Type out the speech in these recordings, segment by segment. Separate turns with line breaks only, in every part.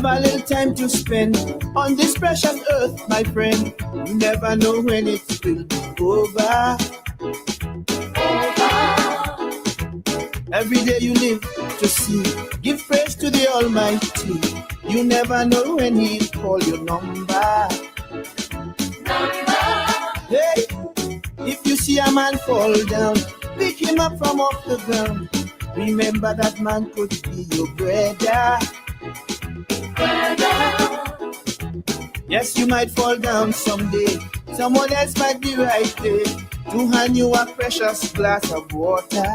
have a little time to spend on this precious earth, my friend. You never know when it will be over. Every day you live to see, give praise to the Almighty. You never know when He'll call your number. Hey, if you see a man fall down, pick him up from off the ground. Remember that man could be your brother. Yes, you might fall down someday. Someone else might be right there to hand you a precious glass of water.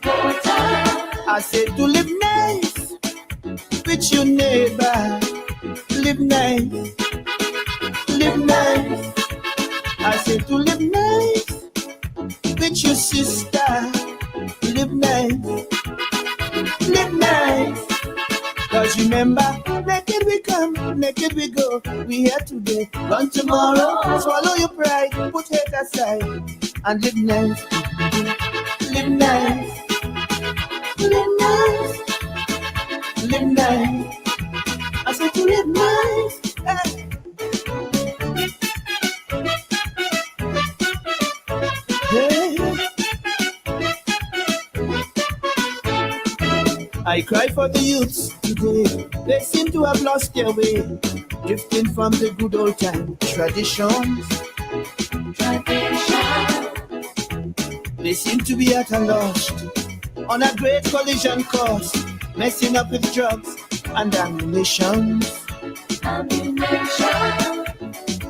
I said to live nice with your neighbor. Live nice. Live nice. I said to live nice with your sister. Live nice. Live nice. Cause remember, naked we come, naked we go. We here today, gone tomorrow. Swallow your pride, put hate aside, and live nice. Live nice. Live nice. Live nice. I said to live nice. Hey. I cry for the youths today. They seem to have lost their way, drifting from the good old time traditions. They seem to be at a loss on a great collision course, messing up with drugs and ammunition.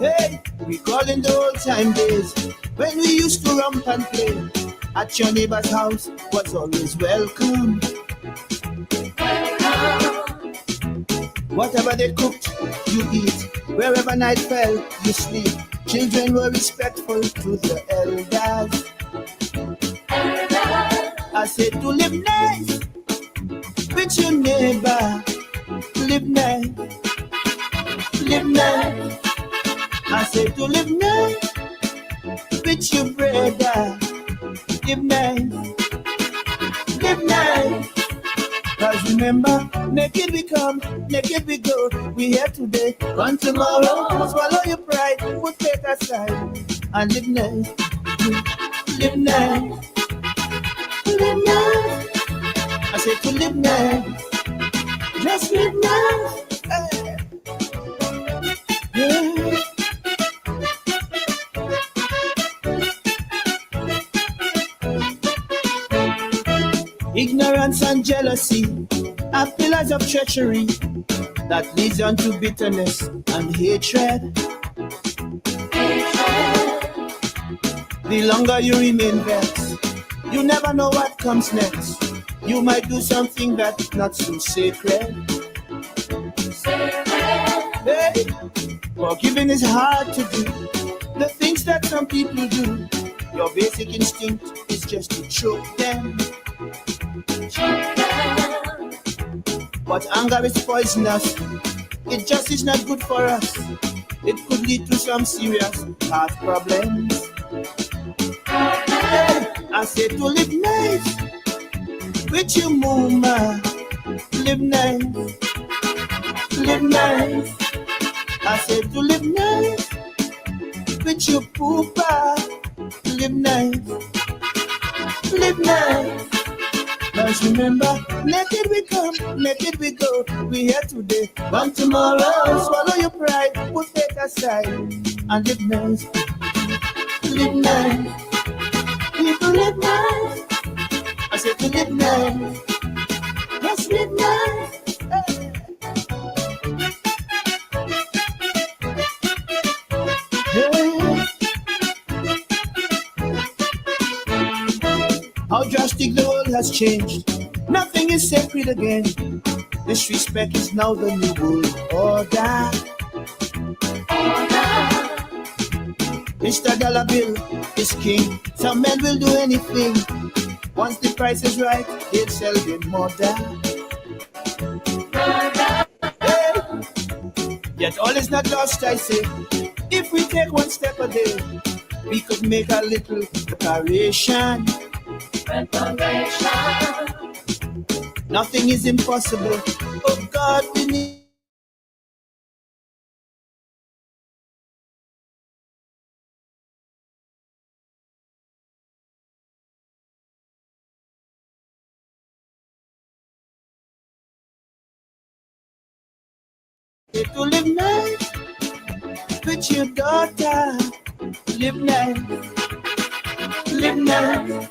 Hey, recalling the old time days when we used to romp and play. At your neighbor's house was always welcome. Whatever they cooked, you eat. Wherever night fell, you sleep. Children were respectful to the elders. I said to live nice with your neighbor. Live nice. Live nice. I said to live nice with your brother. Live nice. Live nice. Cause remember, naked we come, naked we go. We here today, gone tomorrow. Swallow your pride, put it aside, and live nice. Live nice. Live nice. I said to live nice. Just live nice. Hey. Yeah. Ignorance and jealousy are pillars of treachery that leads on to bitterness and hatred. The longer you remain vexed, you never know what comes next. You might do something that's not so sacred. Hey, forgiving is hard to do. The things that some people do, your basic instinct is just to choke them. But anger is poisonous. It just is not good for us. It could lead to some serious heart problems. Hey, I said to live nice with your mama. Live nice. Live nice. I said to live nice with your poopa. Live nice. Live nice. Cause remember, naked we come, naked we go. We here today, gone tomorrow. Swallow your pride, put it aside, and live nice. Live nice. People live nice. I said to live nice. Let's live nice. Hey. How drastic the world has changed. Nothing is sacred again. Disrespect is now the new world order. Mr. Dollar Bill is king. Some men will do anything. Once the price is right, they'll sell their mother. Hey. Yet all is not lost, I say. If we take one step a day, we could make a little preparation. Nothing is impossible Oh God, we need a miracle. God to find this missing generation. And live nice. Say to live nice with your daughter. Live nice, live nice.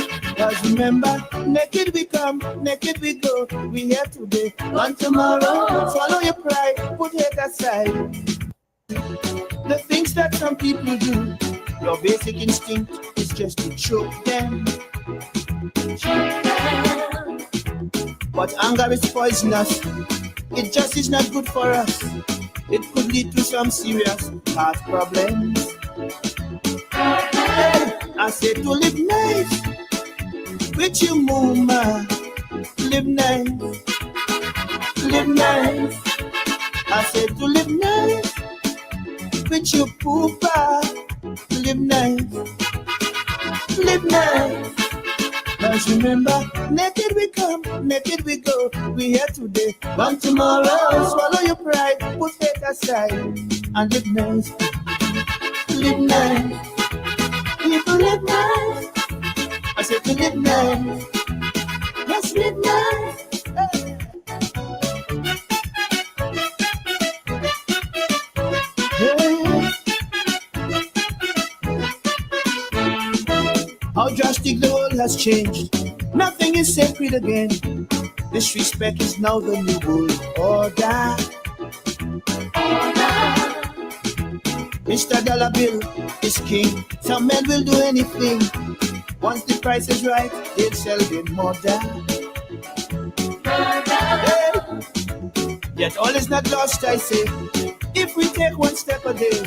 Cause remember, naked we come, naked we go. We here today, gone tomorrow. Swallow your pride, put it aside. The things that some people do, your basic instinct is just to choke them. But anger is poisonous. It just is not good for us. It could lead to some serious heart problems. Hey, I said to live nice with you, mama. Live nice, live nice. I said to live nice with you, poopa. Live nice, live nice. Cause remember, naked we come, naked we go. We here today, gone tomorrow. Swallow your pride, put it aside, and live nice, live nice. People live nice. I said to live nice, let's live nice. Hey. How drastic the world has changed. Nothing is sacred again. Disrespect is now the new world order. Mr. Dollar Bill is king. Some men will do anything. Once the price is right, they'll sell their mother. Hey. Yet all is not lost, I say. If we take one step a day,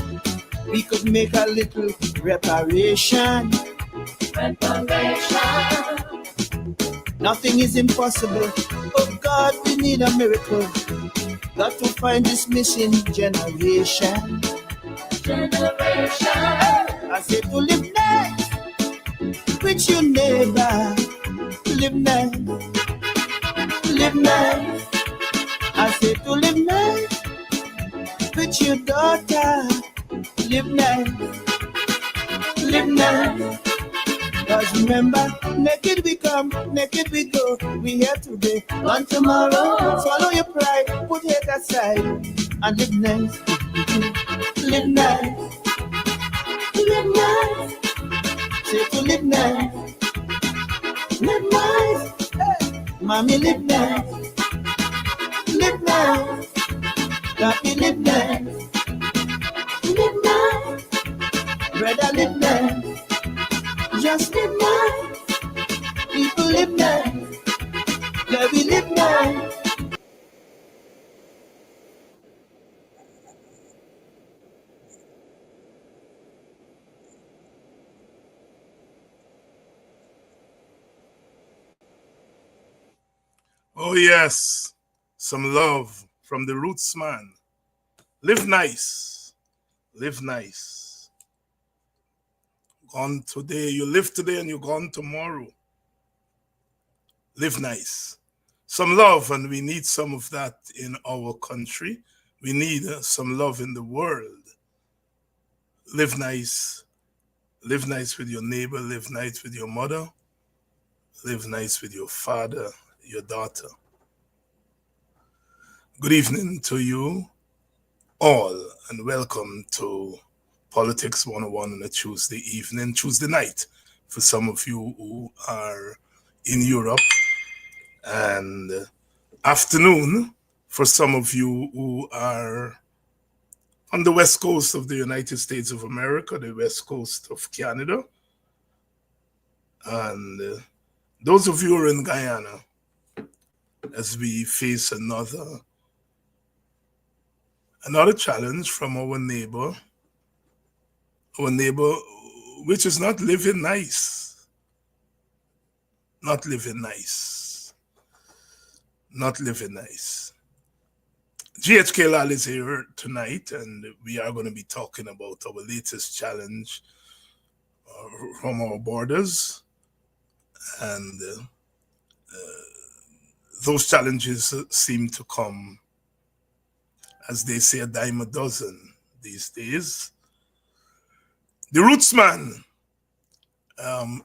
we could make a little reparation. Nothing is impossible. Oh God, we need a miracle. Got to find this missing generation. I said to live nice with your neighbor. Live nice, live nice. I said to live nice with your daughter. Live nice, live nice. Cause remember, naked we come, naked we go. We here today, gone tomorrow. Swallow your pride, put it aside, and live nice, live nice, live nice. Say to live nice, live nice. Hey. Mommy live nice, live nice. Papi live nice, live nice. Brother live nice. Just live nice. People live nice. Yeah, we live nice.
Oh, yes. Some love from the roots, man. Live nice. Live nice. Gone today. You live today and you're gone tomorrow. Live nice. Some love, and we need some of that in our country. We need some love in the world. Live nice. Live nice with your neighbor. Live nice with your mother. Live nice with your father, your daughter. Good evening to you all, and welcome to Politics 101 on a Tuesday evening, Tuesday night, for some of you who are in Europe, and afternoon for some of you who are on the west coast of the United States of America, the west coast of Canada, and those of you who are in Guyana, as we face another challenge from our neighbor, which is not living nice, not living nice, not living nice. GHK Lall is here tonight, and we are going to be talking about our latest challenge from our borders and those challenges seem to come, as they say, a dime a dozen these days. The Rootsman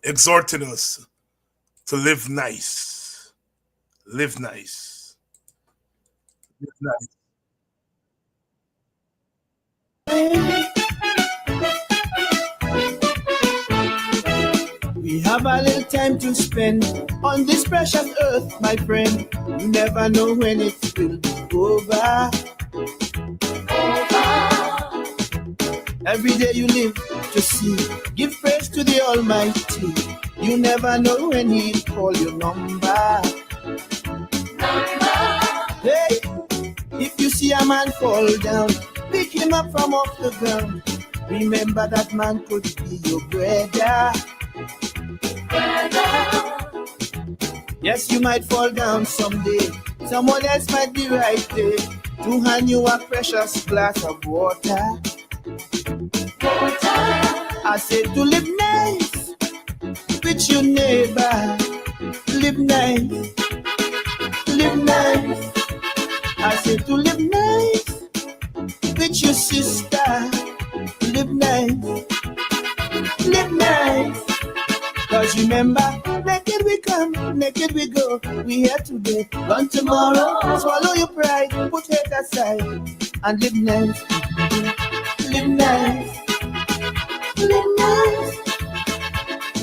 exhorting us to live nice, live nice, live nice.
We have a little time to spend on this precious earth, my friend. You never know when it will be over. Every day you live to see, give praise to the Almighty. You never know when He'll call your number. Hey, if you see a man fall down, pick him up from off the ground. Remember that man could be your brother. Yes, you might fall down someday. Someone else might be right there to hand you a precious glass of water. I said to live nice with your neighbor. Live nice, live nice. I said to live nice with your sister. Live nice, live nice. Cause remember, naked we come, naked we go. We here today, gone tomorrow. Swallow your pride, put hate aside, and live nice, live nice, live nice,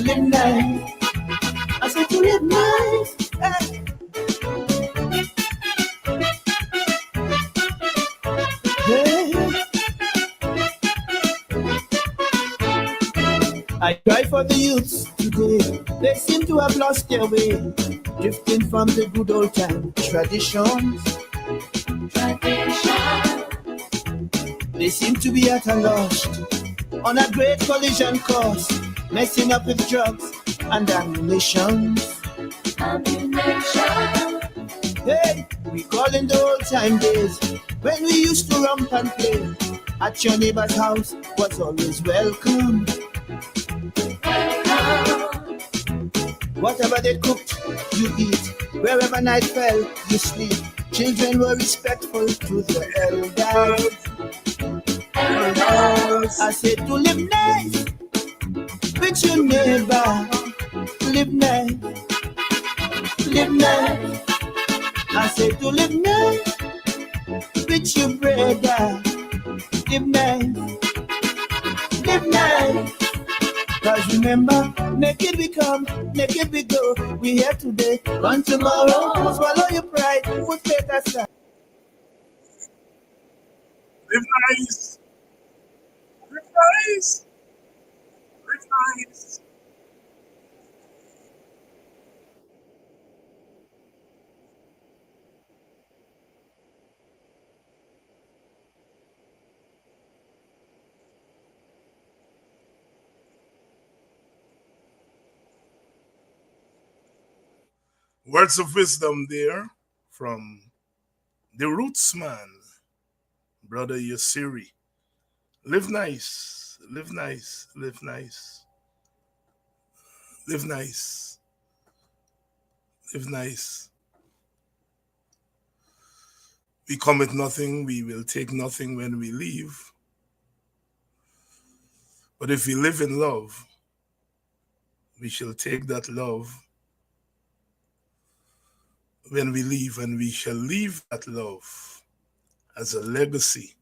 live nice. I said to live nice. Hey. Hey. I cry for the youths today. They seem to have lost their way, drifting from the good old time traditions. They seem to be at a loss, on a great collision course, messing up with drugs and ammunition. Hey, we call in the old time days when we used to romp and play. At your neighbor's house was always welcome. Whatever they cooked, you eat. Wherever night fell, you sleep. Children were respectful to the elders. I said to live nice with your neighbor. Live nice, live nice. I said to live nice with your brother. Live nice, live nice. Cause remember, naked we come, naked we go. We here today, gone tomorrow. Swallow your pride, put faith aside.
Live nice, live nice, live nice. Words of wisdom there from the Rootsman, brother Yasiri. Live nice, live nice, live nice, live nice, live nice. We come with nothing, we will take nothing when we leave. But if we live in love, we shall take that love when we leave, and we shall leave that love as a legacy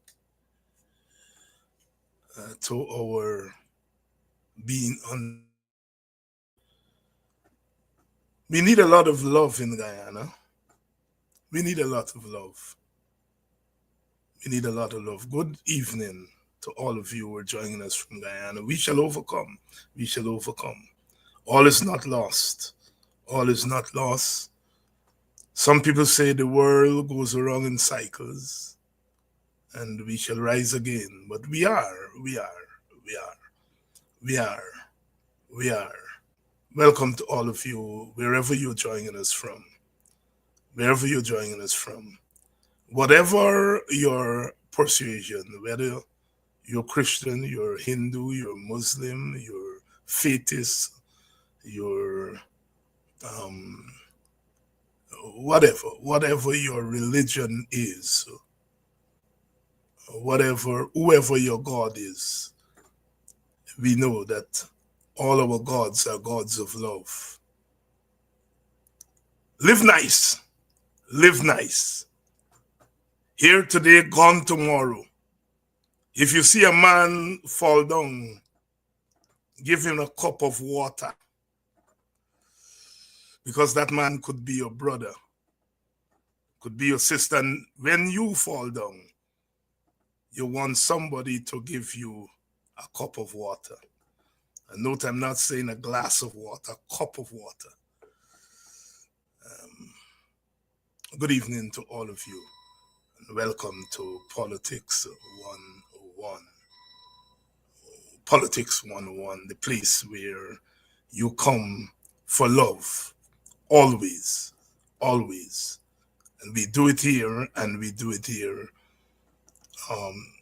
to our being on. We need a lot of love in Guyana. We need a lot of love. We need a lot of love. Good evening to all of you who are joining us from Guyana. We shall overcome. We shall overcome. All is not lost. All is not lost. Some people say the world goes around in cycles and we shall rise again. But we are, we are, we are, we are, we are. Welcome to all of you, wherever you're joining us from. Wherever you're joining us from. Whatever your persuasion, whether you're Christian, you're Hindu, you're Muslim, you're faithist, you're whatever your religion is, whoever your God is, we know that all our gods are gods of love. Live nice, live nice. Here today, gone tomorrow. If you see a man fall down, give him a cup of water, because that man could be your brother, could be your sister. And when you fall down, you want somebody to give you a cup of water. And note, I'm not saying a glass of water, a cup of water. Good evening to all of you, and welcome to Politics 101. Politics 101, the place where you come for love, always, always. And we do it here, and we do it here um,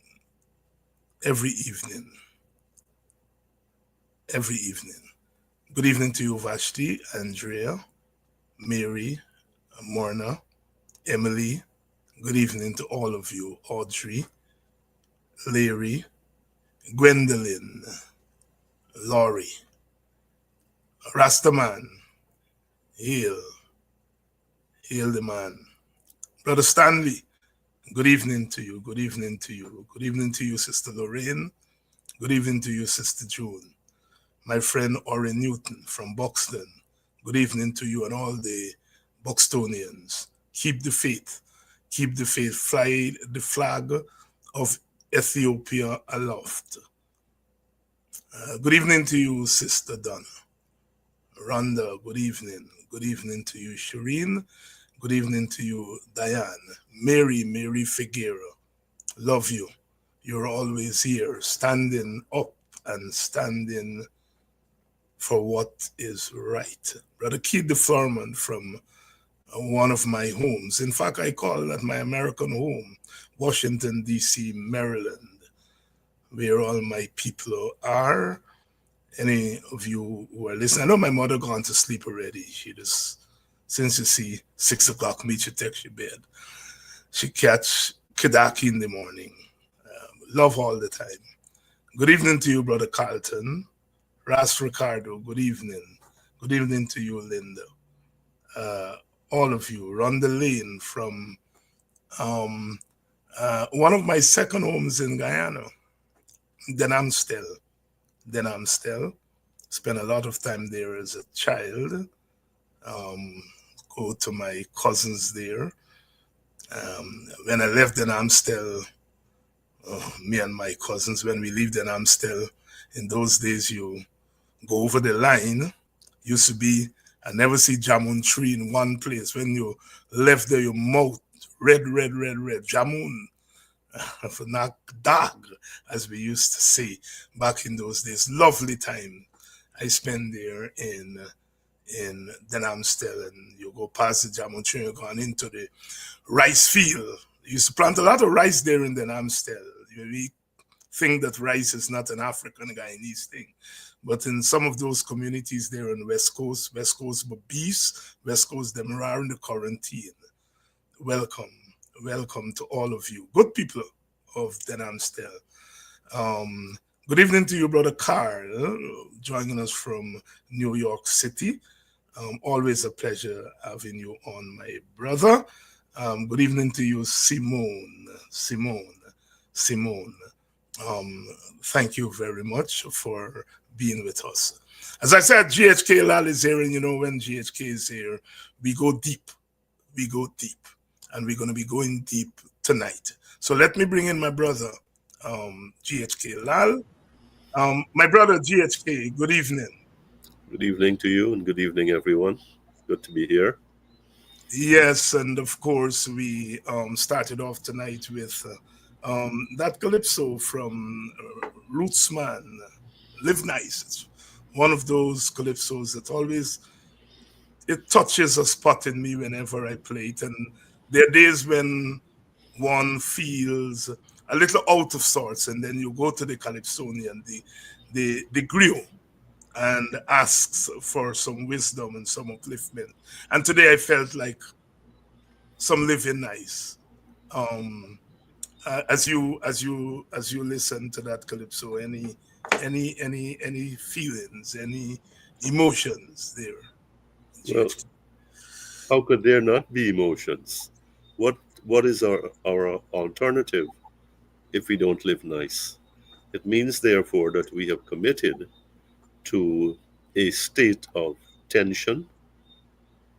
every evening. Every evening. Good evening to you, Vashti, Andrea, Mary, Morna, Emily. Good evening to all of you, Audrey, Larry, Gwendolyn, Laurie, Rastaman, hail, hail the man. Brother Stanley, good evening to you, good evening to you, good evening to you, Sister Lorraine, good evening to you, Sister June. My friend Orrin Newton from Buxton, good evening to you and all the Buxtonians. Keep the faith, fly the flag of Ethiopia aloft. Good evening to you, Sister Donna. Rhonda, good evening. Good evening to you, Shireen. Good evening to you, Diane. Mary Figueroa. Love you. You're always here, standing up and standing for what is right. Brother Keith the Foreman from one of my homes. In fact, I call that my American home, Washington, D.C., Maryland, where all my people are. Any of you who are listening, I know my mother gone to sleep already. She just, since you see 6 o'clock, meet you text your bed. She catch Kedaki in the morning. Love all the time. Good evening to you, Brother Carlton. Ras Ricardo, good evening. Good evening to you, Linda. All of you. Rhonda Lane from one of my second homes in Guyana. Then I'm still. Spent a lot of time there as a child. Go to my cousins there. When I left then I'm still, me and my cousins, when we lived in Amstel, in those days you go over the line, used to be, I never see jamun tree in one place. When you left there, your mouth, red, jamun, for not dog, as we used to say back in those days. Lovely time I spent there in Denamstel, and you go past the jamun tree, you're going into the rice field. You used to plant a lot of rice there in Denamstel. We think that rice is not an African Guyanese thing. But in some of those communities there on West Coast Babis, West Coast Demerara, and the Quarantine, welcome to all of you, good people of Denamstel. Good evening to you, Brother Carl, joining us from New York City. Always a pleasure having you on, my brother. Good evening to you, Simone. Thank you very much for being with us. As I said, GHK Lall is here, and you know when GHK is here, we go deep. And we're going to be going deep tonight. So let me bring in my brother, GHK Lall. My brother, GHK, good evening.
Good evening to you, and good evening, everyone. Good to be here.
Yes, and of course, we started off tonight with that calypso from Rootsman, Live Nice. It's one of those calypsos that always, it touches a spot in me whenever I play it. And there are days when one feels a little out of sorts, and then you go to the calypsonian, the griot, and asks for some wisdom and some upliftment. And today I felt like some living nice. Um, as you listen to that calypso, any feelings, any emotions there,
Well,
GHK?
how could there not be emotions? What what is our alternative if we don't live nice? It means therefore that we have committed to a state of tension,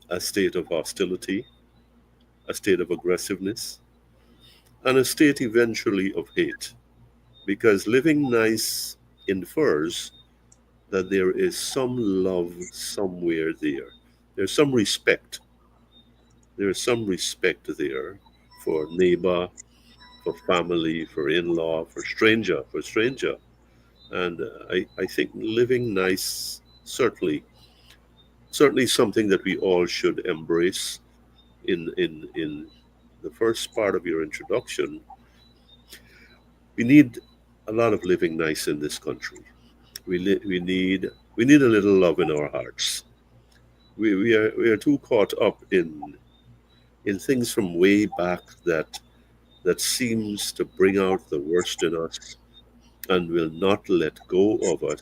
a state of hostility, a state of aggressiveness, and a state eventually of hate. Because living nice infers that there is some love somewhere there. There's some respect. There's some respect there for neighbor, for family, for in-law, for stranger. And I think living nice certainly something that we all should embrace. In the first part of your introduction, we need a lot of living nice in this country. We need a little love in our hearts. We are too caught up in things from way back that seems to bring out the worst in us and will not let go of it.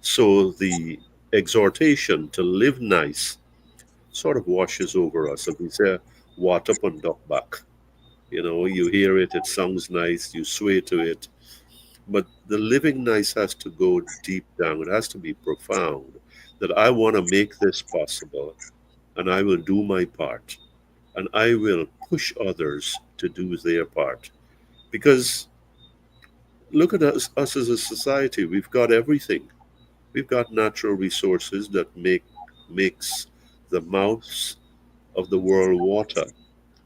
So the exhortation to live nice sort of washes over us. And we say, "What up and duck back." You hear it, it sounds nice, you sway to it, but the living nice has to go deep down. It has to be profound. That I want to make this possible, and I will do my part, and I will push others to do their part. Because look at us as a society. We've got everything. We've got natural resources that makes the mouths of the world water.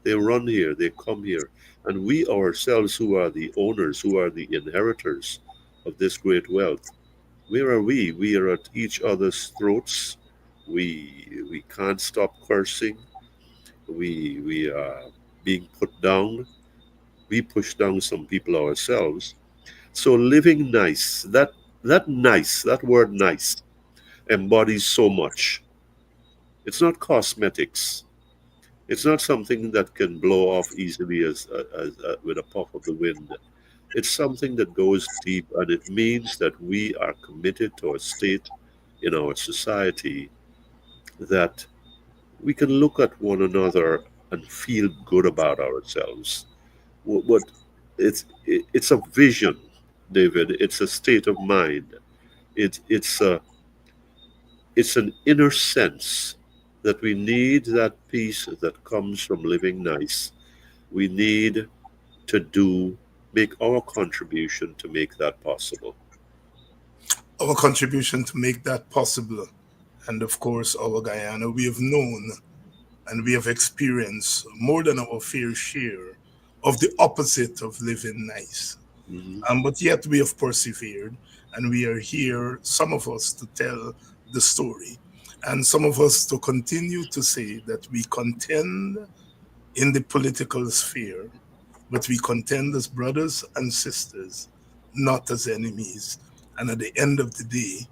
They run here, they come here. And we ourselves, who are the owners, who are the inheritors of this great wealth, where are we? We are at each other's throats. We can't stop cursing. We are being put down. We push down some people ourselves. So living nice, that word nice embodies so much. It's not cosmetics. It's not something that can blow off easily as with a puff of the wind. It's something that goes deep, and it means that we are committed to a state in our society that we can look at one another and feel good about ourselves. What it's a vision, David. It's a state of mind. It's an inner sense that we need that peace that comes from living nice. We need to make our contribution to make that possible.
Our contribution to make that possible, and of course, our Guyana, we have known and we have experienced more than our fair share of the opposite of living nice.
Hmm.
But yet we have persevered, and we are here, some of us to tell the story, and some of us to continue to say that we contend in the political sphere, but we contend as brothers and sisters, not as enemies. And at the end of the day,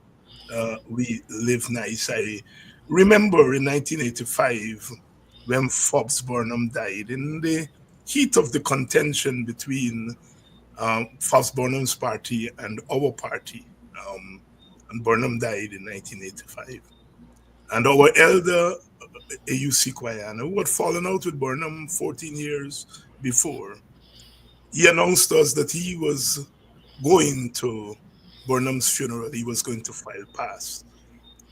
we live nice. I remember in 1985 when Forbes Burnham died, in the heat of the contention between Forbes Burnham's party and our party. And Burnham died in 1985. And our elder AUC Kwayana, who had fallen out with Burnham 14 years before, he announced to us that he was going to Burnham's funeral. He was going to file past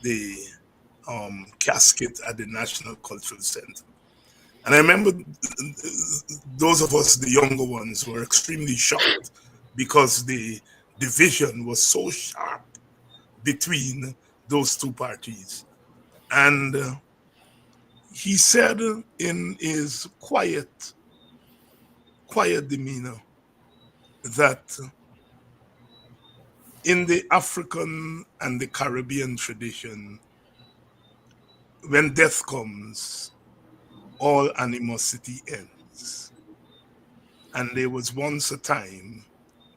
the casket at the National Cultural Center. And I remember those of us, the younger ones, were extremely shocked because the division was so sharp between those two parties. And he said in his quiet demeanor that in the African and the Caribbean tradition, when death comes, all animosity ends. And there was once a time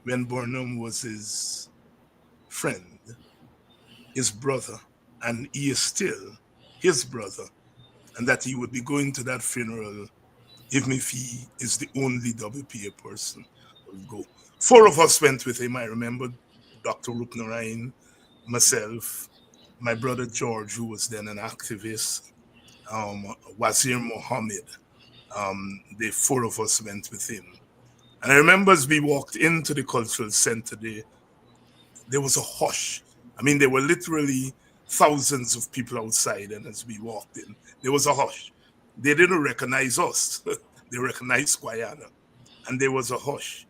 when Burnham was his friend, his brother, and he is still his brother, and that he would be going to that funeral even if he is the only WPA person who will go. Four of us went with him. I remember Dr. Rupnarayan, myself, my brother George, who was then an activist, Wazir Mohammed. The four of us went with him. And I remember as we walked into the cultural center, there was a hush. I mean, there were literally thousands of people outside, and as we walked in, there was a hush. They didn't recognize us, they recognized Guyana, and there was a hush.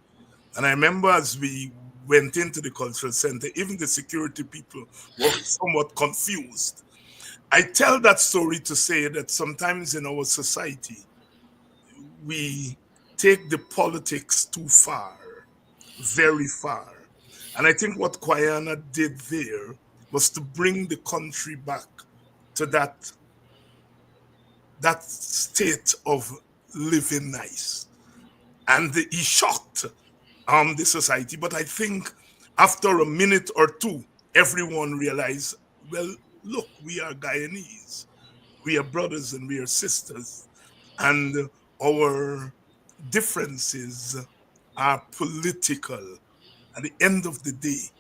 And I remember as we went into the cultural center, even the security people were somewhat confused. I tell that story to say that sometimes in our society, we take the politics too far, very far. And I think what Guyana did there was to bring the country back to that state of living nice. And he shocked the society. But I think after a minute or two, everyone realized, well, look, we are Guyanese. We are brothers and we are sisters. And our differences are political. At the end of the day,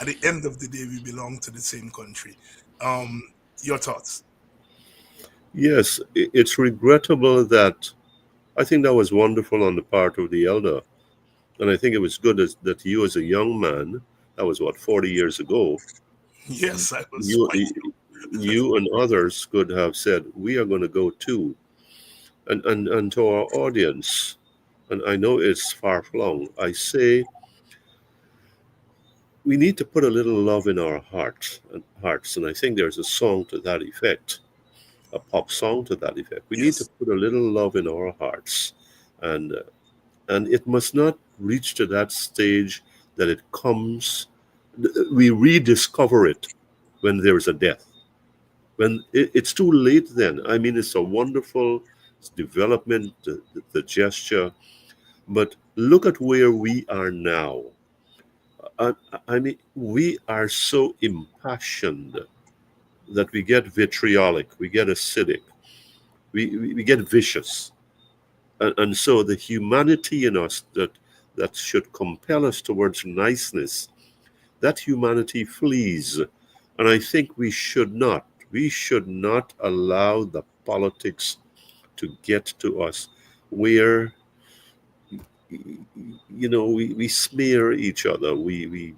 at the end of the day, we belong to the same country. Um, your thoughts?
Yes, it's regrettable that I think that was wonderful on the part of the elder. And I think it was good that you, as a young man, that was what, 40 years ago,
Yes, I was
you,
quite.
you and others could have said, we are going to go too. And to our audience, and I know it's far flung, I say we need to put a little love in our hearts. And I think there's a song to that effect, a pop song to that effect. We need to
Yes,
put a little love in our hearts. And and it must not reach to that stage that it comes we rediscover it when there's a death, when it's too late. Then I mean, it's a wonderful development, the gesture, but look at where we are now. I, I mean, we are so impassioned that we get vitriolic, we get acidic, we get vicious. And so the humanity in us that should compel us towards niceness, that humanity flees. And I think we should not allow the politics to get to us where we smear each other, we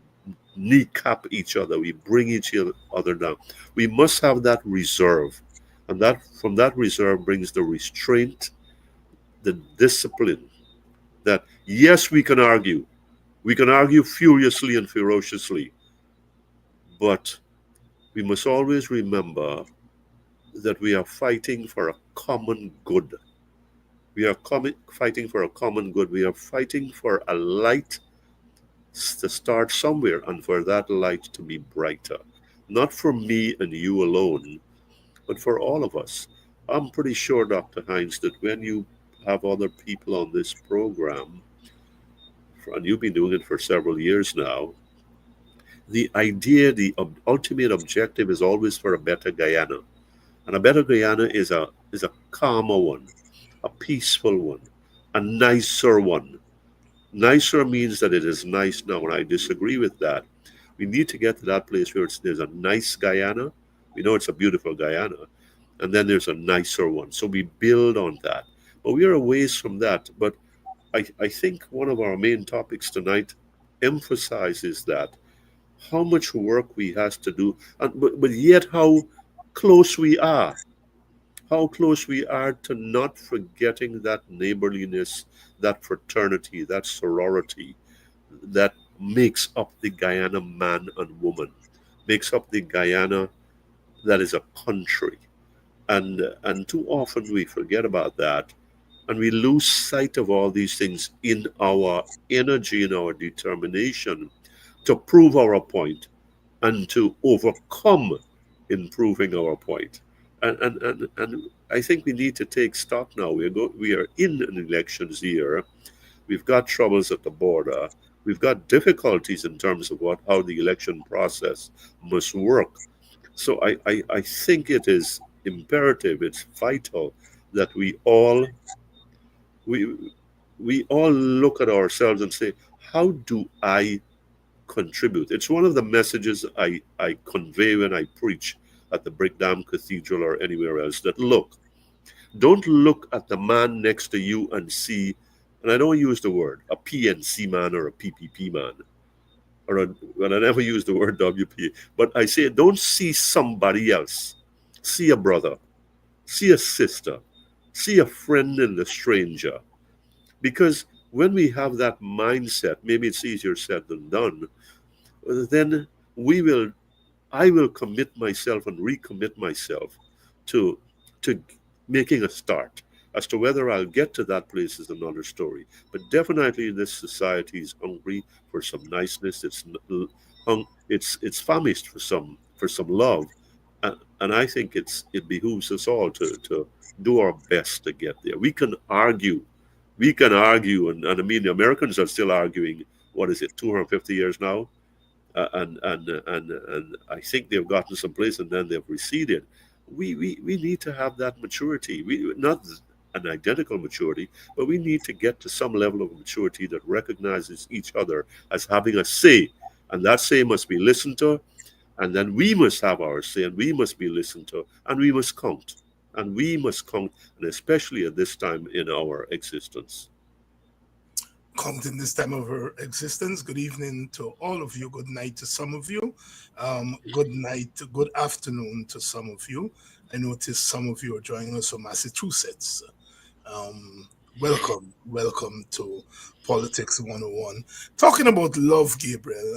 kneecap each other, we bring each other down. We must have that reserve, and that from that reserve brings the restraint, the discipline, that yes, we can argue furiously and ferociously, but we must always remember that we are fighting for a common good. We are fighting for a common good. We are fighting for a light to start somewhere, and for that light to be brighter. Not for me and you alone, but for all of us. I'm pretty sure, Dr. Hines, that when you have other people on this program, and you've been doing it for several years now, the idea, the ultimate objective is always for a better Guyana. And a better Guyana is a calmer one, a peaceful one, a nicer one. Nicer means that it is nice now, and I disagree with that. We need to get to that place where there's a nice Guyana. We know it's a beautiful Guyana, and then there's a nicer one. So we build on that. But we are a ways from that. But I think one of our main topics tonight emphasizes that how much work we has to do, but yet close we are, how close we are to not forgetting that neighborliness, that fraternity, that sorority that makes up the Guyana man and woman, makes up the Guyana that is a country. And too often we forget about that, and we lose sight of all these things in our energy, in our determination to prove our point and to overcome in proving our point. And I think we need to take stock now. We are in an elections year. We've got troubles at the border. We've got difficulties in terms of how the election process must work. So I think it is imperative, it's vital that we all we we all look at ourselves and say, how do I contribute? It's one of the messages I convey when I preach at the Brickdam Cathedral or anywhere else, that look, don't look at the man next to you and see, and I don't use the word a PNC man or a PPP man, and I never use the word WP, but I say don't see somebody else. See a brother, see a sister, see a friend in the stranger. Because when we have that mindset, maybe it's easier said than done, then we will I will commit myself and recommit myself to to making a start. As to whether I'll get to that place is another story. But definitely, this society is hungry for some niceness. It's famished for some love, and I think it behooves us all to do our best to get there. We can argue, and I mean the Americans are still arguing. What is it, 250 years now? And I think they've gotten someplace and then they've receded. We need to have that maturity. We not an identical maturity, but we need to get to some level of maturity that recognizes each other as having a say, and that say must be listened to, and then we must have our say, and we must be listened to, and we must count, and especially at this time in our existence.
Count in this time of our existence. Good evening to all of you. Good night to some of you. Good night, good afternoon to some of you. I notice some of you are joining us from Massachusetts. Welcome to Politics 101. Talking about love, Gabriel.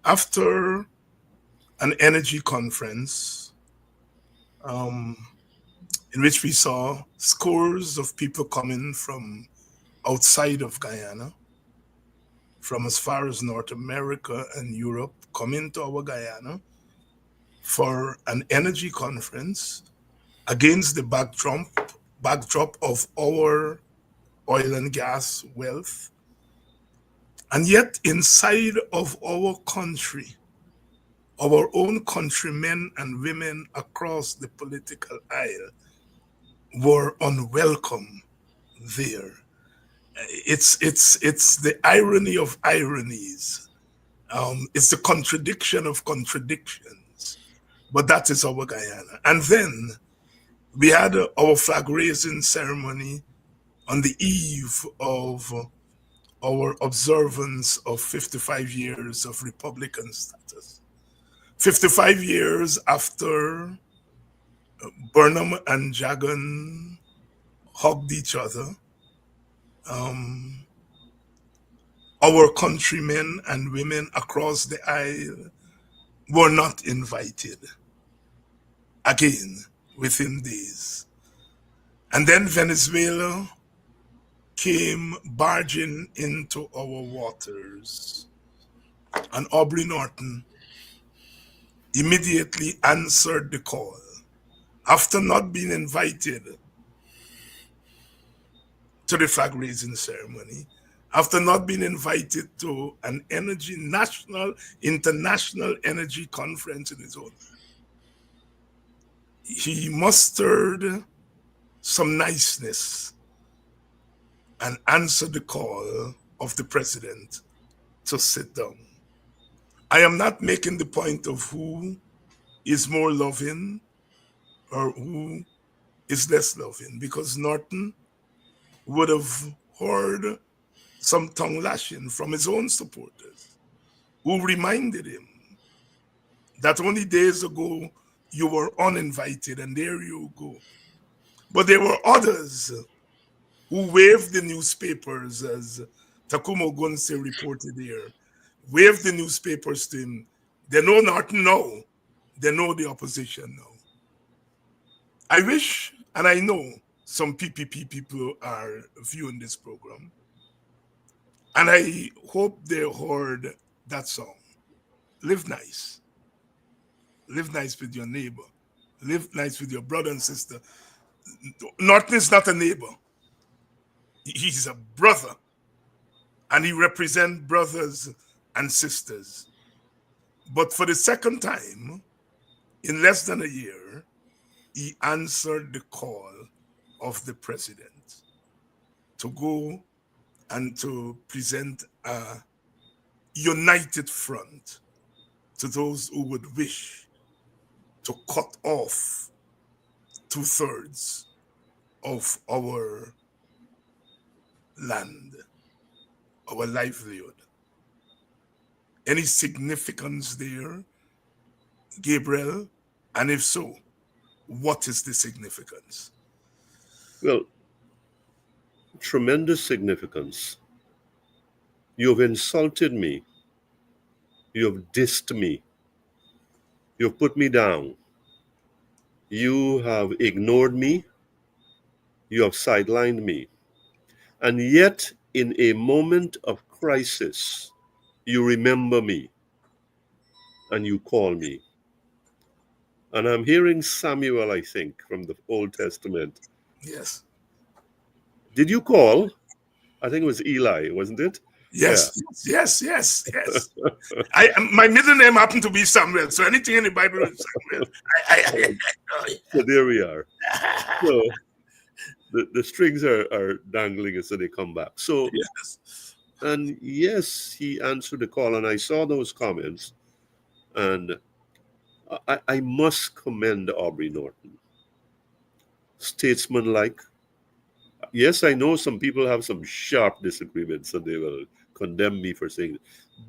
After an energy conference um, in which we saw scores of people coming from outside of Guyana, from as far as North America and Europe, coming to our Guyana for an energy conference against the backdrop of our oil and gas wealth. And yet, inside of our country, our own countrymen and women across the political aisle were unwelcome there. It's the irony of ironies. It's the contradiction of contradictions. But that is our Guyana. And then we had our flag raising ceremony on the eve of our observance of 55 years of Republican status. 55 years after Burnham and Jagan hugged each other, um, our countrymen and women across the aisle were not invited again within days. And then Venezuela came barging into our waters, and Aubrey Norton immediately answered the call after not being invited to the flag raising ceremony, after not being invited to an international energy conference in his own land. He mustered some niceness and answered the call of the president to sit down. I am not making the point of who is more loving or who is less loving, because Norton would have heard some tongue lashing from his own supporters who reminded him that only days ago you were uninvited and there you go. But there were others who waved the newspapers, as Takumo Gunse reported here, waved the newspapers to him. They know Norton now. They know the opposition now. I wish, and I know some PPP people are viewing this program, and I hope they heard that song. Live nice. Live nice with your neighbor. Live nice with your brother and sister. Norton is not a neighbor. He's a brother. And he represents brothers and sisters. But for the second time, in less than a year, he answered the call of the president. to go and to present a united front to those who would wish to cut off 2/3 of our land, our livelihood. Any significance there, Gabriel? And if so, what is the significance?
Well, tremendous significance. You've insulted me. You've dissed me. You've put me down. You have ignored me. You have sidelined me. And yet, in a moment of crisis, you remember me and you call me. And I'm hearing Samuel, I think, from the Old Testament.
Yes.
Did you call? I think it was Eli, wasn't it? Yeah.
Yes. My middle name happened to be Samuel, so anything in the Bible is Samuel.
So there we are. So the strings are dangling as they come back. So,
Yes.
and yes, he answered the call, and I saw those comments, and I must commend Aubrey Norton. Statesmanlike. Yes, I know some people have some sharp disagreements and they will condemn me for saying it.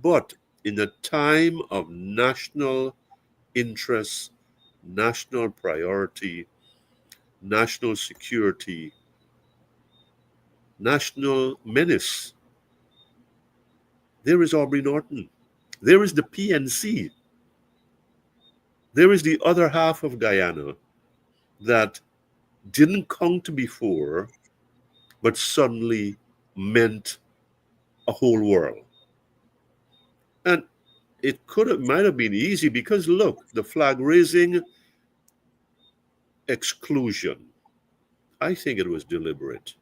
But in a time of national interest, national priority, national security, national menace, there is Aubrey Norton. There is the PNC. There is the other half of Guyana that didn't count before, but suddenly meant a whole world. And might have been easy because look, the flag raising exclusion, I think it was deliberate.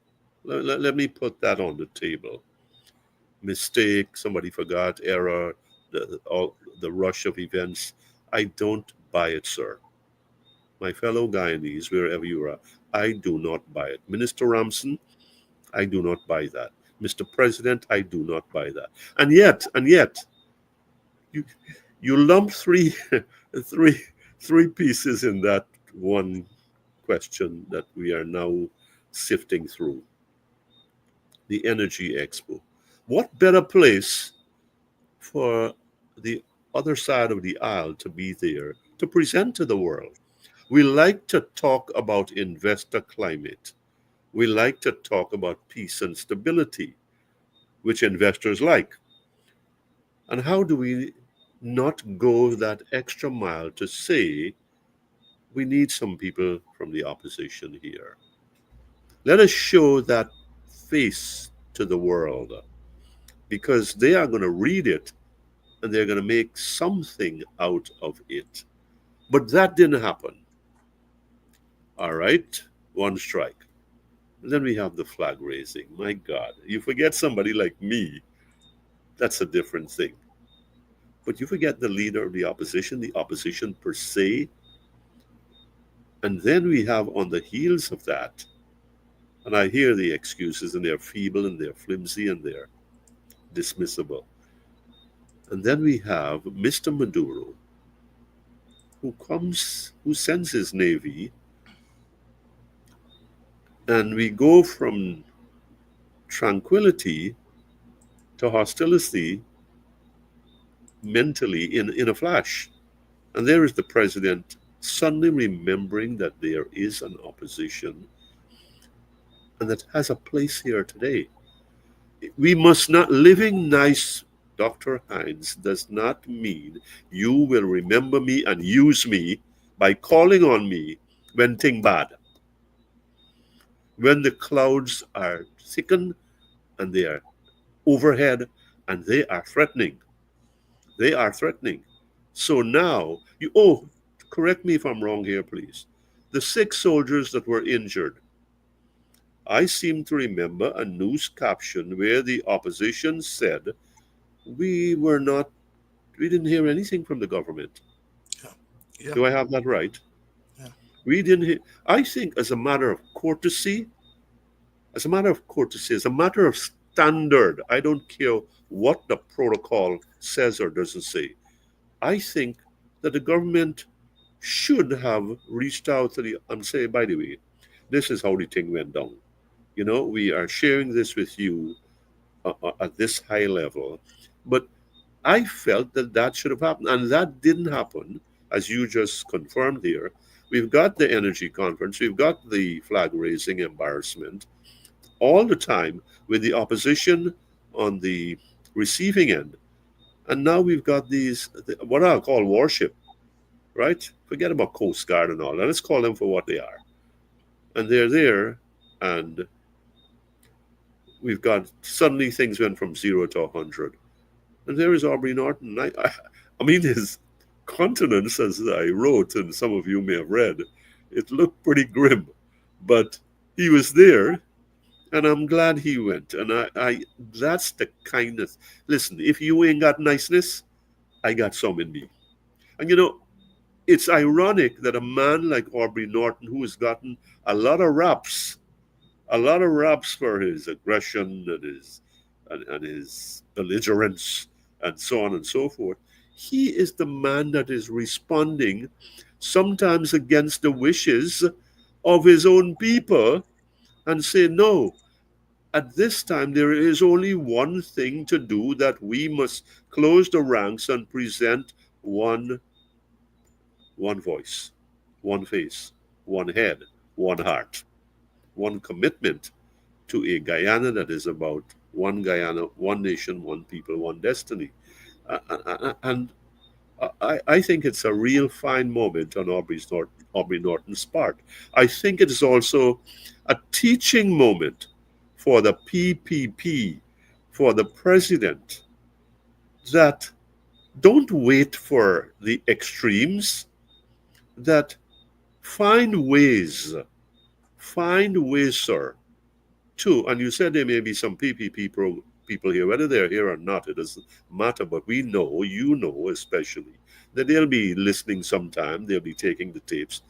Let me put that on the table. Mistake, somebody forgot, error, the rush of events. I don't buy it, sir. My fellow Guyanese, wherever you are, I do not buy it. Minister Ramson, I do not buy that. Mr. President, I do not buy that. And yet, you lump three, three pieces in that one question that we are now sifting through. The Energy Expo. What better place for the other side of the aisle to be there to present to the world? We like to talk about investor climate. We like to talk about peace and stability, which investors like. And how do we not go that extra mile to say we need some people from the opposition here? Let us show that face to the world because they are going to read it and they're going to make something out of it. But that didn't happen. All right, one strike. Then we have the flag raising. My God, you forget somebody like me, that's a different thing. But you forget the leader of the opposition per se. And then we have on the heels of that, and I hear the excuses and they're feeble and they're flimsy and they're dismissible. And then we have Mr. Maduro, who sends his navy, and we go from tranquility to hostility mentally in a flash. And there is the president suddenly remembering that there is an opposition and that has a place here today. We must not, living nice, Dr. Hines, does not mean you will remember me and use me by calling on me when things bad. When the clouds are thickened and they are overhead and they are threatening. They are threatening. So now, correct me if I'm wrong here, please. The 6 soldiers that were injured, I seem to remember a news caption where the opposition said, we didn't hear anything from the government.
Yeah.
Do I have that right?
Yeah.
We didn't hear. I think as a matter of courtesy, as a matter of courtesy, as a matter of standard. I don't care what the protocol says or doesn't say. I think that the government should have reached out to the and say, by the way, this is how the thing went down. We are sharing this with you at this high level. But I felt that that should have happened, and that didn't happen, as you just confirmed here. We've got the energy conference, we've got the flag raising embarrassment all the time with the opposition on the receiving end. And now we've got these, what I'll call warship, right? Forget about Coast Guard and all that. Let's call them for what they are. And they're there, and we've got suddenly things went from 0 to 100. And there is Aubrey Norton. I mean, his countenance, as I wrote, and some of you may have read, it looked pretty grim. But he was there, and I'm glad he went. And I that's the kindness. Listen, if you ain't got niceness, I got some in me. And it's ironic that a man like Aubrey Norton, who has gotten a lot of raps, for his aggression and his belligerence and so on and so forth, he is the man that is responding sometimes against the wishes of his own people and say, no, at this time there is only one thing to do, that we must close the ranks and present one voice, one face, one head, one heart, one commitment to a Guyana that is about one Guyana, one nation, one people, one destiny. And I think it's a real fine moment on Aubrey Norton's part. I think it is also a teaching moment for the PPP, for the president, that don't wait for the extremes, that find ways, sir, too. And you said there may be some PPP people here, whether they're here or not, it doesn't matter. But we know, especially, that they'll be listening sometime, they'll be taking the tapes.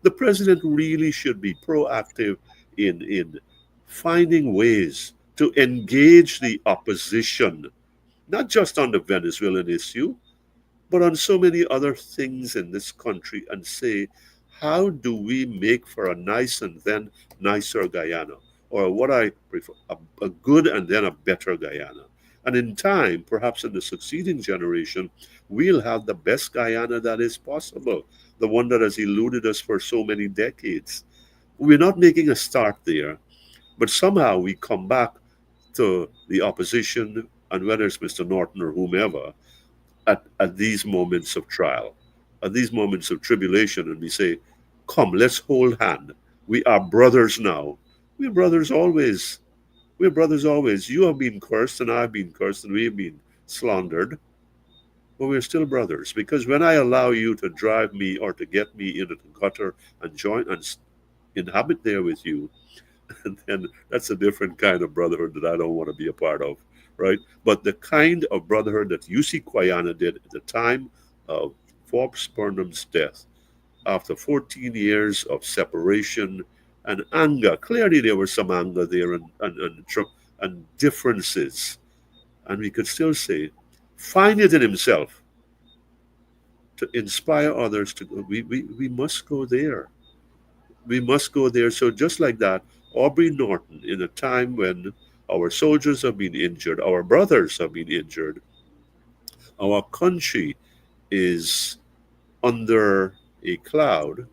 The president really should be proactive in finding ways to engage the opposition, not just on the Venezuelan issue, but on so many other things in this country, and say, how do we make for a nice and then nicer Guyana? Or what I prefer, a good and then a better Guyana. And in time, perhaps in the succeeding generation, we'll have the best Guyana that is possible, the one that has eluded us for so many decades. We're not making a start there, but somehow we come back to the opposition, and whether it's Mr. Norton or whomever, at these moments of trial, at these moments of tribulation, and we say, come, let's hold hand. We are brothers now. We're brothers always. We're brothers always. You have been cursed, and I've been cursed, and we've been slandered, but we're still brothers. Because when I allow you to drive me or to get me into the gutter and join and inhabit there with you, and then that's a different kind of brotherhood that I don't want to be a part of, right? But the kind of brotherhood that UC Quayana did at the time of Forbes Burnham's death, after 14 years of separation and anger. Clearly, there was some anger there, and differences. And we could still say, find it in himself to inspire others to go. We must go there. We must go there. So just like that, Aubrey Norton, in a time when our soldiers have been injured, our brothers have been injured, our country is under a cloud,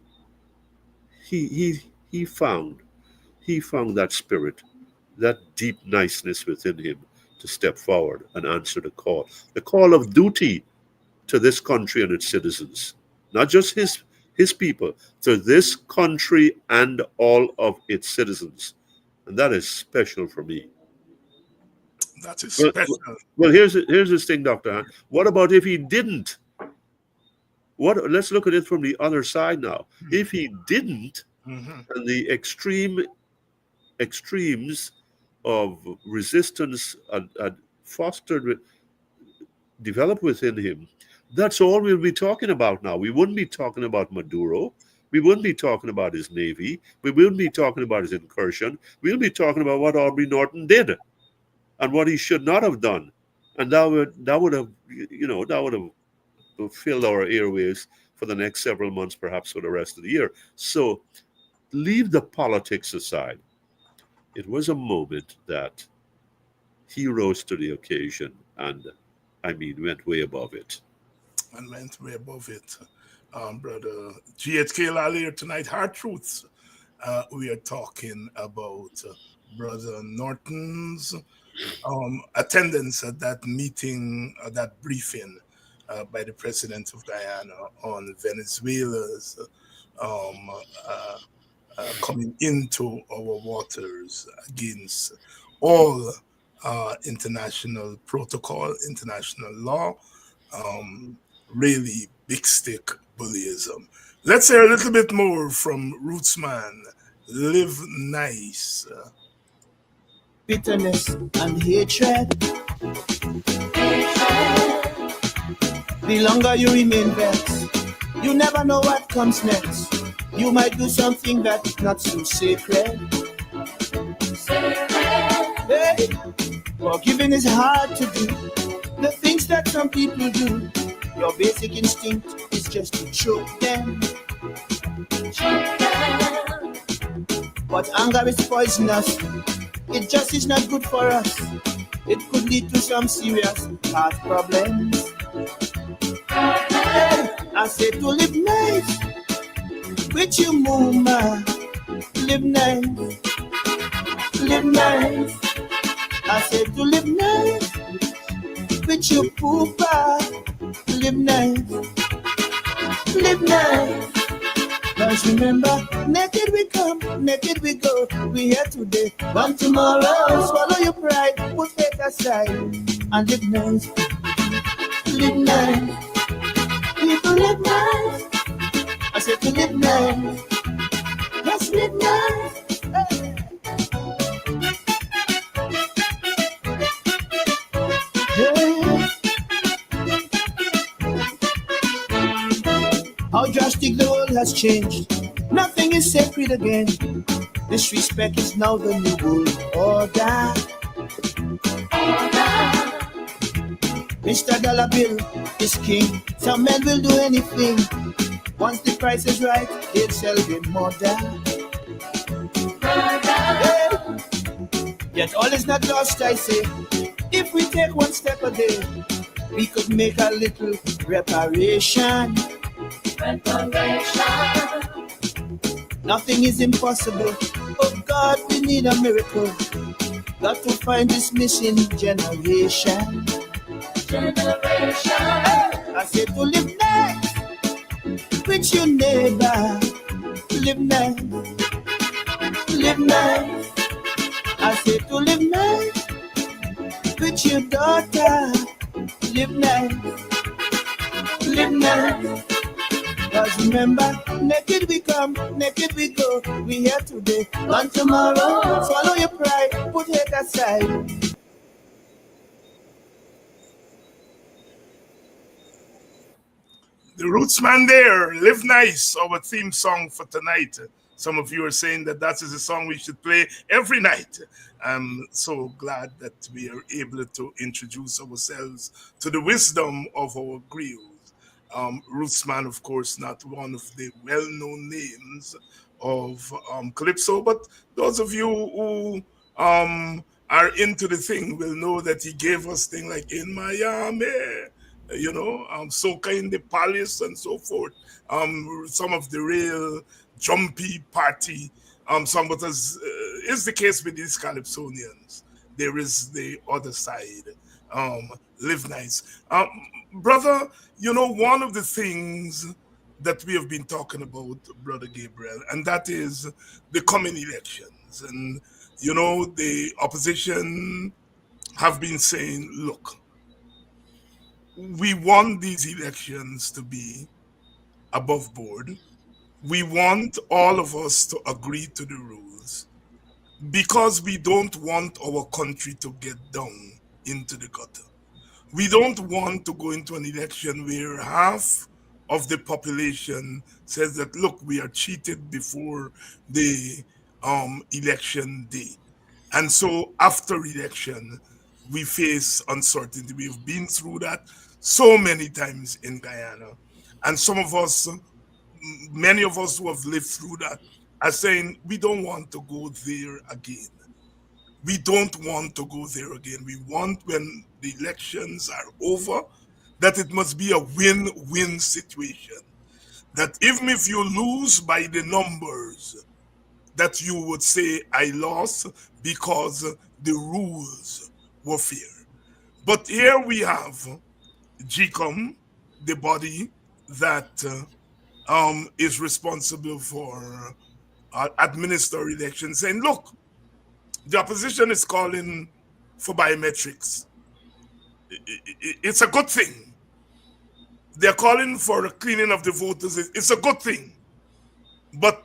he found that spirit, that deep niceness within him to step forward and answer the call of duty to this country and its citizens, not just his people, to this country and all of its citizens. And that is special for me.
That is
Well,
special.
well, here's this thing, Dr. Han. What about if he didn't? Let's look at it from the other side now. If he didn't,
Mhm.
and the extremes of resistance had developed within him, that's all we'll be talking about now. We wouldn't be talking about Maduro. We wouldn't be talking about his navy. We wouldn't be talking about his incursion. We'll be talking about what Aubrey Norton did and what he should not have done. And that would have that would have filled our airwaves for the next several months, perhaps for the rest of the year. So leave the politics aside. It was a moment that he rose to the occasion and, I mean, went way above it.
And went way above it. Brother GHK Lall here tonight, Hard Truths. We are talking about Brother Norton's attendance at that meeting, that briefing by the President of Guyana on Venezuela's um, uh, coming into our waters against all international protocol, international law, um, really big stick bullyism. Let's hear a little bit more from Rootsman. Live nice.
Bitterness and hatred. The longer you remain vexed, you never know what comes next. You might do something that's not so sacred. Hey, forgiving is hard to do. The things that some people do, your basic instinct is just to choke them. But anger is poisonous. It just is not good for us. It could lead to some serious heart problems. Hey, I say to live nice with you, mama. Live nice, live nice. I say to live nice with you, poopa. Live nice, live nice. Cause remember, naked we come, naked we go. We here today, gone tomorrow. Swallow your pride, put faith aside, and live nice, live nice. People live nice. I said to live nice, just live nice. Hey. How drastic the world has changed. Nothing is sacred again. Disrespect is now the new world order. Mr. Dollar Bill is king. Some men will do anything. Once the price is right, they'll sell them more. Hey. Yet all is not lost, I say. If we take one step a day, we could make a little reparation. Nothing is impossible. Oh God, we need a miracle. Got to find this missing generation. I said to live nice with your neighbor. Live nice, live nice. I said to live nice with your daughter. Live nice, live nice. Cause remember, naked we come, naked we go. We here today, gone tomorrow. Swallow your pride, put hate aside.
The Rootsman there, Live Nice, our theme song for tonight. Some of you are saying that that is a song we should play every night. I'm so glad that we are able to introduce ourselves to the wisdom of our griots. Rootsman, of course, not one of the well-known names of Calypso, but those of you who are into the thing will know that he gave us things like In Miami, Soca in the Palace and so forth. Some of the real jumpy party song, but as is the case with these Calypsonians, there is the other side. Live nice. Brother, one of the things that we have been talking about, Brother Gabriel, and that is the coming elections. And, the opposition have been saying, look, we want these elections to be above board. We want all of us to agree to the rules because we don't want our country to get down into the gutter. We don't want to go into an election where half of the population says that, look, we are cheated before the election day. And so after election, we face uncertainty. We've been through that so many times in Guyana. And some of us, many of us who have lived through that, are saying we don't want to go there again. We don't want to go there again. We want, when the elections are over, that it must be a win-win situation. That even if you lose by the numbers, that you would say, I lost because the rules were fair. But here we have GCOM, the body that is responsible for administer elections, saying, look, the opposition is calling for biometrics. It's a good thing. They're calling for a cleaning of the voters. It's a good thing. But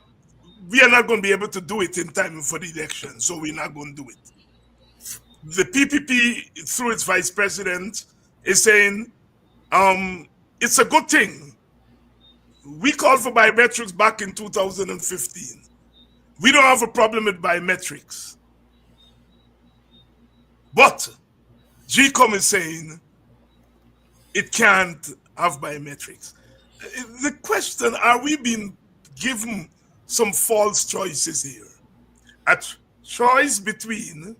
we are not going to be able to do it in time for the election, so we're not going to do it. The PPP, through its vice president, is saying it's a good thing. We called for biometrics back in 2015. We don't have a problem with biometrics. But GCOM is saying it can't have biometrics. The question, are we being given some false choices here? A choice between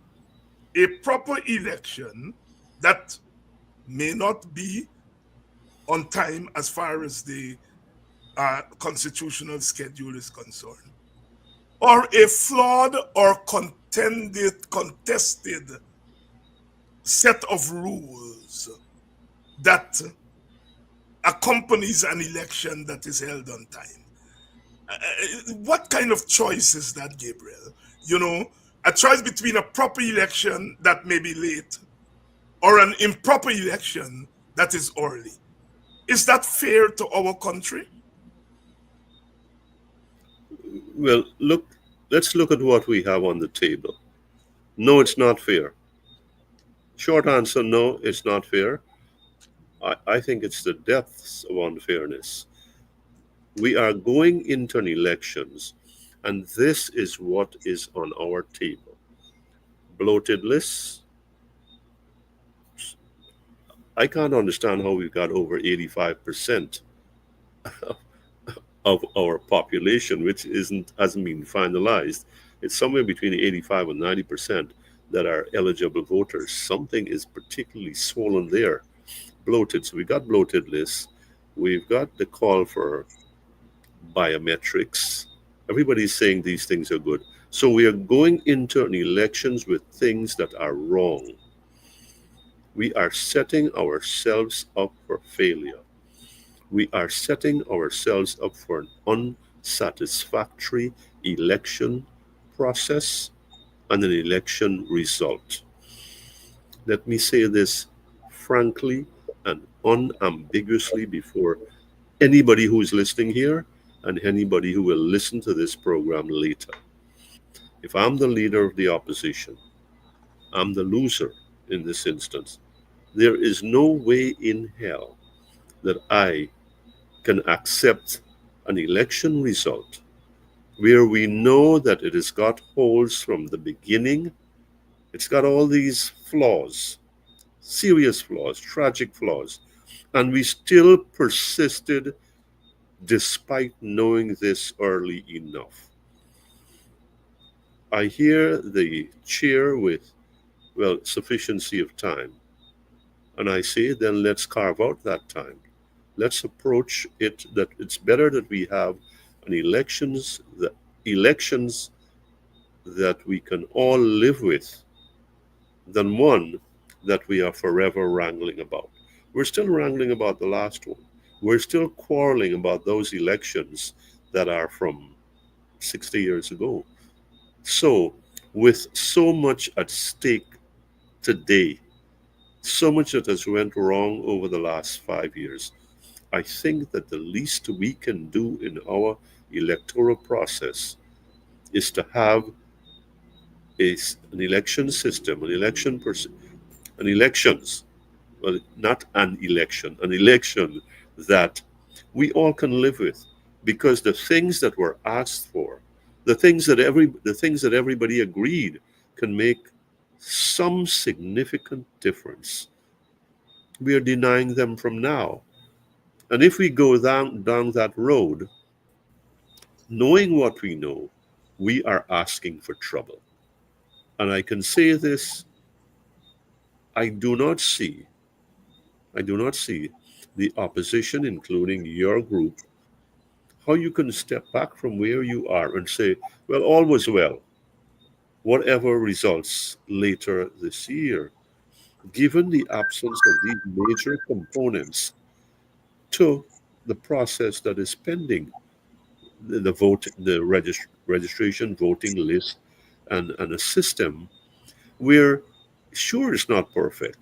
a proper election that may not be on time as far as the constitutional schedule is concerned, or a flawed or contested set of rules that accompanies an election that is held on time. What kind of choice is that, Gabriel? You know, a choice between a proper election that may be late or an improper election that is early. Is that fair to our country?
Well, let's look at what we have on the table. No, it's not fair. Short answer, no, it's not fair. I think it's the depths of unfairness. We are going into an elections, and this is what is on our table. Bloated lists. I can't understand how we've got over 85% of our population, which hasn't been finalized. It's somewhere between 85 and 90% that are eligible voters. Something is particularly swollen there. Bloated. So we got bloated lists. We've got the call for biometrics. Everybody's saying these things are good. So we are going into an elections with things that are wrong. We are setting ourselves up for failure. We are setting ourselves up for an unsatisfactory election process and an election result. Let me say this frankly and unambiguously before anybody who is listening here and anybody who will listen to this program later. If I'm the leader of the opposition, I'm the loser in this instance. There is no way in hell that I can accept an election result where we know that it has got holes from the beginning. It's got all these flaws, serious flaws, tragic flaws, and we still persisted despite knowing this early enough. I hear the cheer with, well, sufficiency of time. And I say, then let's carve out that time. Let's approach it that it's better that we have an elections that we can all live with than one that we are forever wrangling about. We're still wrangling about the last one. We're still quarreling about those elections that are from 60 years ago. So, with so much at stake today, so much that has went wrong over the last 5 years, I think that the least we can do in our electoral process is to have an election system, an elections, well, not an election that we all can live with, because the things that were asked for, the things that everybody agreed can make some significant difference, we are denying them from now. And if we go down that road, knowing what we know, we are asking for trouble. And I can say this, I do not see, I do not see the opposition, including your group, how you can step back from where you are and say, well, all was well, whatever results later this year, given the absence of these major components to the process that is pending, the vote, the registration voting list, and a system where, sure, it's not perfect,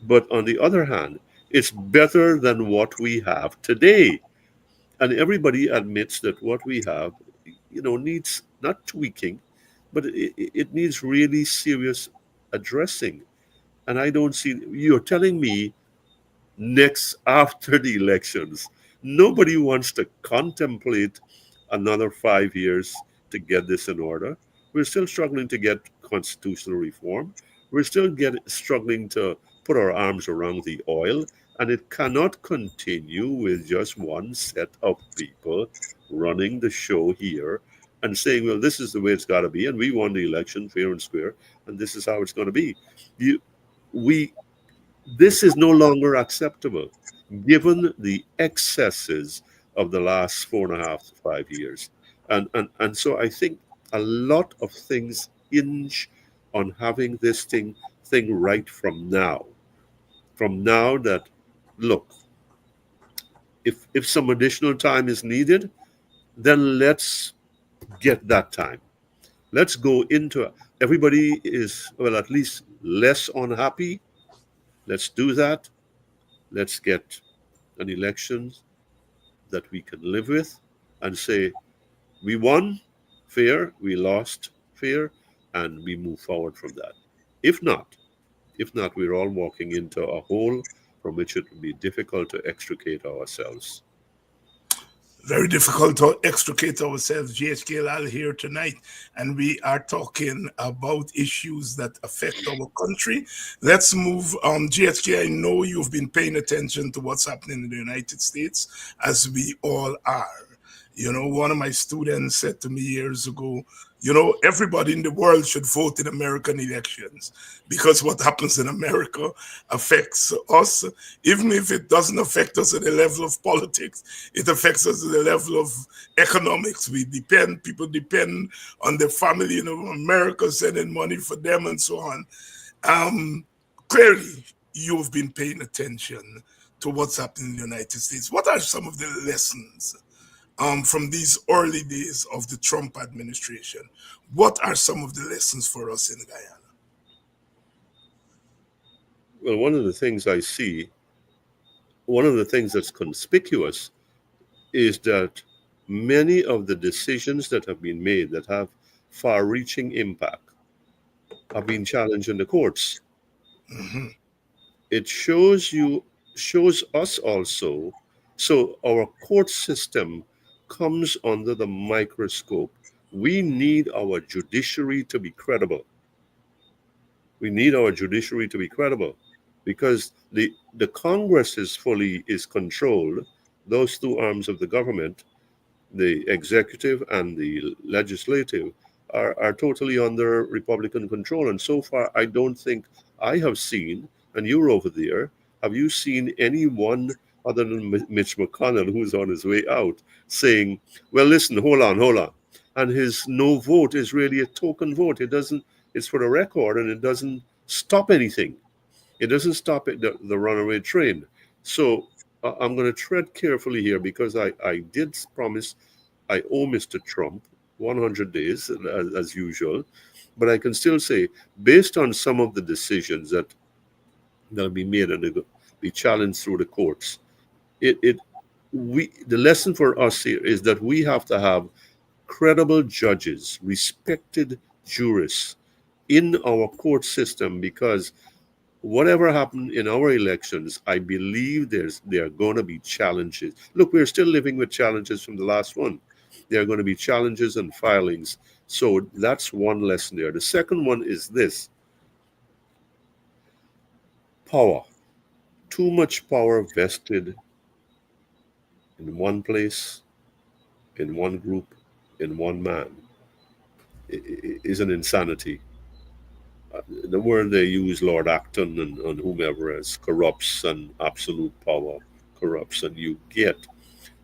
but on the other hand, it's better than what we have today. And everybody admits that what we have, needs not tweaking, but it needs really serious addressing. And I don't see, you're telling me next after the elections, nobody wants to contemplate another 5 years to get this in order. We're still struggling to get constitutional reform. We're still struggling to put our arms around the oil, and it cannot continue with just one set of people running the show here and saying, well, this is the way it's got to be, and we won the election fair and square, and this is how it's going to be. You, we This is no longer acceptable given the excesses of the last 4.5 to 5 years. And so I think a lot of things hinge on having this thing right from now. From now that, look, if some additional time is needed, then let's get that time. Let's go into everybody is, well, at least less unhappy. Let's do that. Let's get an election that we can live with and say, we won fair, we lost fair, and we move forward from that. If not, if not, we're all walking into a hole from which it will be difficult to extricate ourselves.
Very difficult to extricate ourselves. GHK Lall here tonight, and we are talking about issues that affect our country. Let's move. GHK, I know you've been paying attention to what's happening in the United States, as we all are. One of my students said to me years ago, everybody in the world should vote in American elections because what happens in America affects us. Even if it doesn't affect us at the level of politics, it affects us at the level of economics. People depend on their family, America sending money for them and so on. Clearly, you've been paying attention to what's happening in the United States. What are some of the lessons from these early days of the Trump administration? What are some of the lessons for us in Guyana?
Well, one of the things that's conspicuous is that many of the decisions that have been made that have far reaching impact have been challenged in the courts.
Mm-hmm.
It shows us also, so our court system comes under the microscope. We need our judiciary to be credible. We need our judiciary to be credible because the Congress is controlled, those two arms of the government, the executive and the legislative, are totally under Republican control. And so far, I don't think I have seen, and you're over there, have you seen anyone other than Mitch McConnell, who's on his way out, saying, well, listen, hold on. And his no vote is really a token vote. It's for the record, and it doesn't stop anything. It doesn't stop the runaway train. So I'm going to tread carefully here because I did promise I owe Mr. Trump 100 days, as usual. But I can still say, based on some of the decisions that'll be made and be challenged through the courts, the lesson for us here is that we have to have credible judges, respected jurists in our court system, because whatever happened in our elections, I believe there are going to be challenges. Look, we're still living with challenges from the last one. There are going to be challenges and filings. So that's one lesson there. The second one is this: power. Too much power vested in one place, in one group, in one man is an insanity. The word they use, Lord Acton and whomever, as corrupts, and absolute power corrupts, and you get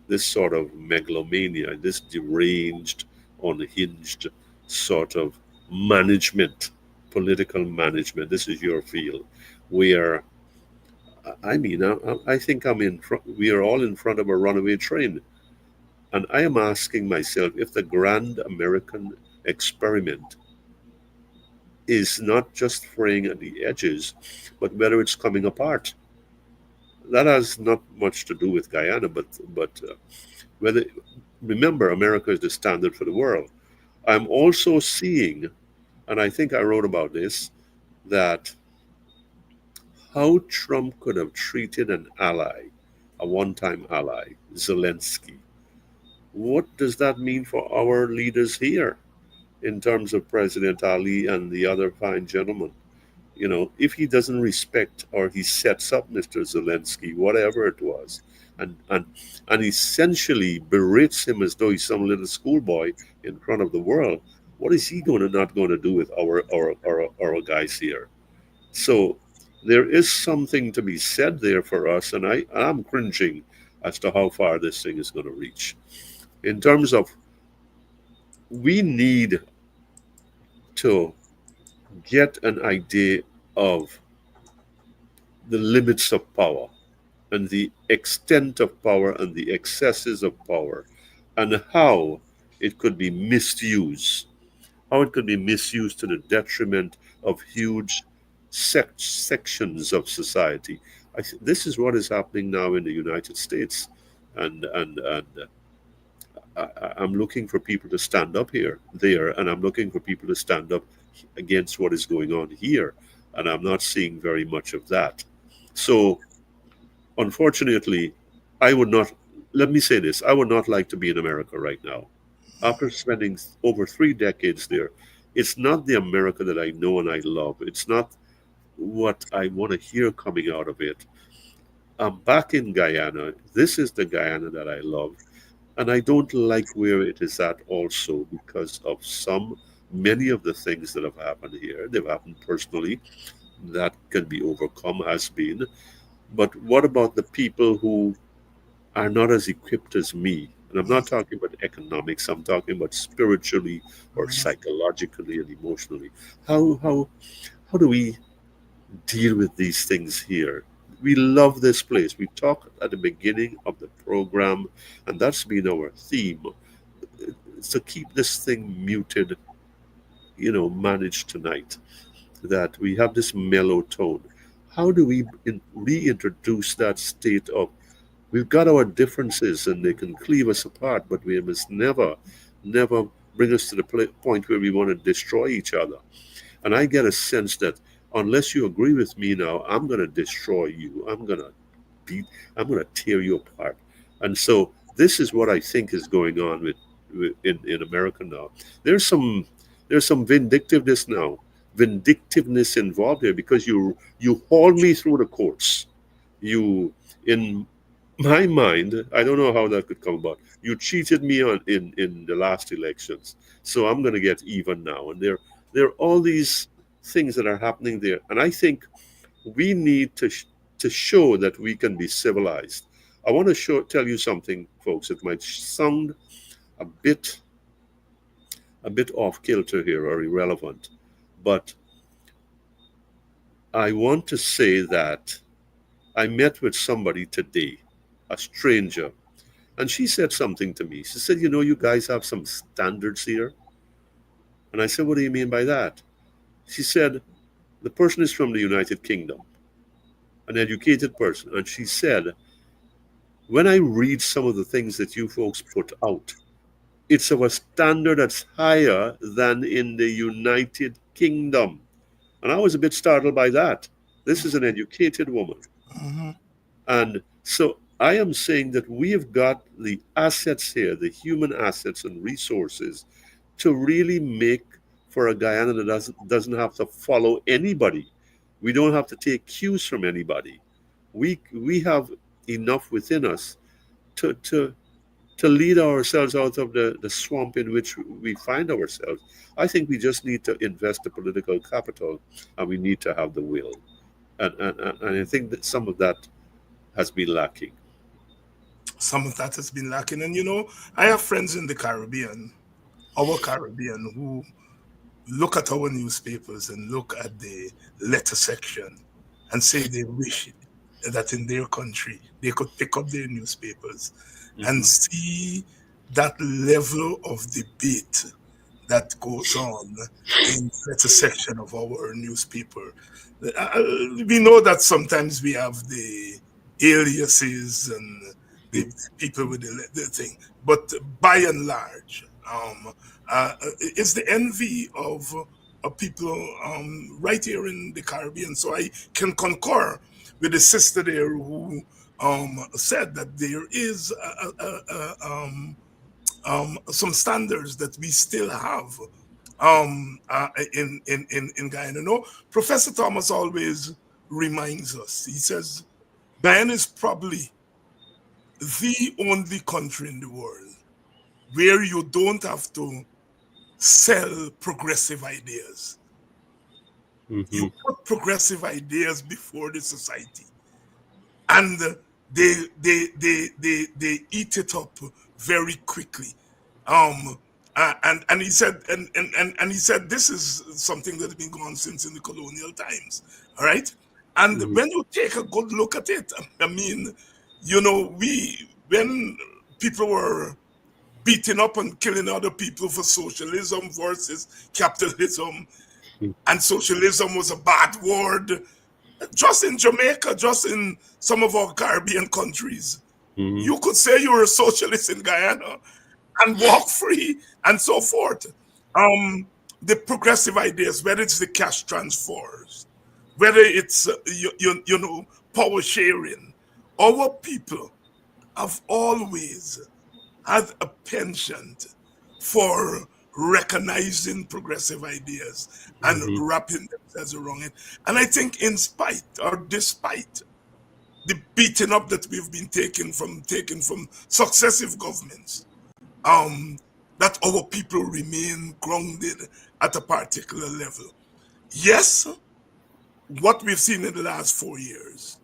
this sort of megalomania, this deranged, unhinged sort of management, political management. This is your field, where I mean, I think I'm in front. We are all in front of a runaway train, and I am asking myself if the grand American experiment is not just fraying at the edges, but whether it's coming apart. That has not much to do with Guyana, but whether, remember, America is the standard for the world. I'm also seeing, and I think I wrote about this, that how Trump could have treated an ally, a one-time ally, Zelensky. What does that mean for our leaders here in terms of President Ali and the other fine gentlemen? If he doesn't respect, or he sets up Mr. Zelensky, whatever it was, and essentially berates him as though he's some little schoolboy in front of the world, what is he not going to do with our guys here? So there is something to be said there for us, and I'm cringing as to how far this thing is going to reach. In terms of, we need to get an idea of the limits of power and the extent of power and the excesses of power, and how it could be misused, to the detriment of huge sections of society. This is what is happening now in the United States, and I'm looking for people to stand up there, and I'm looking for people to stand up against what is going on here, and I'm not seeing very much of that. So, unfortunately, I would not. Let me say this: I would not like to be in America right now. After spending over 3 decades there, it's not the America that I know and I love. It's not what I want to hear coming out of it. I'm back in Guyana. This is the Guyana that I love. And I don't like where it is at also, because of many of the things that have happened here. They've happened personally. That can be overcome, has been. But what about the people who are not as equipped as me? And I'm not talking about economics, I'm talking about spiritually or psychologically and emotionally. How do we deal with these things here? We love this place. We talked at the beginning of the program, and that's been our theme. To keep this thing muted, managed tonight, that we have this mellow tone. How do we reintroduce that state of, we've got our differences and they can cleave us apart, but we must never, never bring us to the point where we want to destroy each other. And I get a sense that unless you agree with me now, I'm going to destroy you. I'm going to tear you apart. And so this is what I think is going on in America now. There's some vindictiveness now, vindictiveness involved here, because you hauled me through the courts. You, in my mind, I don't know how that could come about. You cheated me in the last elections, so I'm going to get even now. And there are all these things that are happening there, and I think we need to show that we can be civilized. I want to tell you something, folks. It might sound a bit off kilter here or irrelevant, but I want to say that I met with somebody today, a stranger, and she said something to me. She said, you guys have some standards here. And I said, what do you mean by that? She said, the person is from the United Kingdom, an educated person. And she said, when I read some of the things that you folks put out, it's of a standard that's higher than in the United Kingdom. And I was a bit startled by that This is an educated woman.
Mhm.
And so I am saying that we have got the assets here, the human assets and resources, to really make for a Guyana that doesn't have to follow anybody. We don't have to take cues from anybody. We have enough within us to lead ourselves out of the swamp in which we find ourselves. I think we just need to invest the political capital, and we need to have the will. And I think that some of that has been lacking.
Some of that has been lacking. And I have friends in the Caribbean, our Caribbean, who look at our newspapers and look at the letter section and say they wish that in their country they could pick up their newspapers and
Hmm.
see that level of debate that goes on in letter section of our newspaper. We know that sometimes we have the aliases and the people with the thing, but by and large, it's the envy of people right here in the Caribbean. So I can concur with the sister there who said that there is some standards that we still have in Guyana. No, Professor Thomas always reminds us. He says Guyana is probably the only country in the world where you don't have to sell progressive ideas.
Hmm.
You put progressive ideas before the society, and they eat it up very quickly. Um, and he said and he said this is something that has been going on since in the colonial times. All right, and
Hmm.
when you take a good look at it, I mean, we when people were beating up and killing other people for socialism versus capitalism, and socialism was a bad word. Just in Jamaica, just in some of our Caribbean countries,
Hmm.
you could say you're a socialist in Guyana and walk free and so forth. The progressive ideas, whether it's the cash transfers, whether it's power sharing, our people have always had a penchant for recognizing progressive ideas and
Hmm.
wrapping themselves around it. And I think, in spite or despite the beating up that we've been taking from successive governments, um, that our people remain grounded at a particular level. Yes, what we've seen in the last 4 years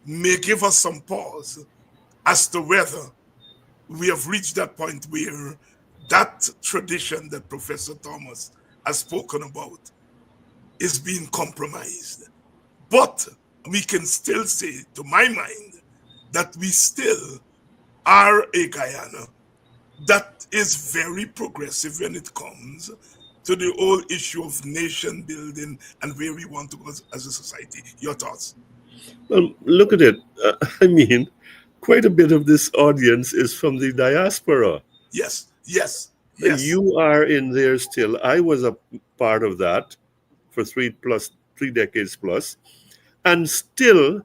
may give us some pause as to whether we have reached that point where that tradition that Professor Thomas has spoken about is being compromised. But we can still say, to my mind, that we still are a Guyana that is very progressive when it comes to the whole issue of nation building and where we want to go as a society. Your thoughts?
Look at it. I mean, quite a bit of this audience is from the diaspora.
Yes, yes, yes.
You are in there still. I was a part of that for 3 decades plus, and still,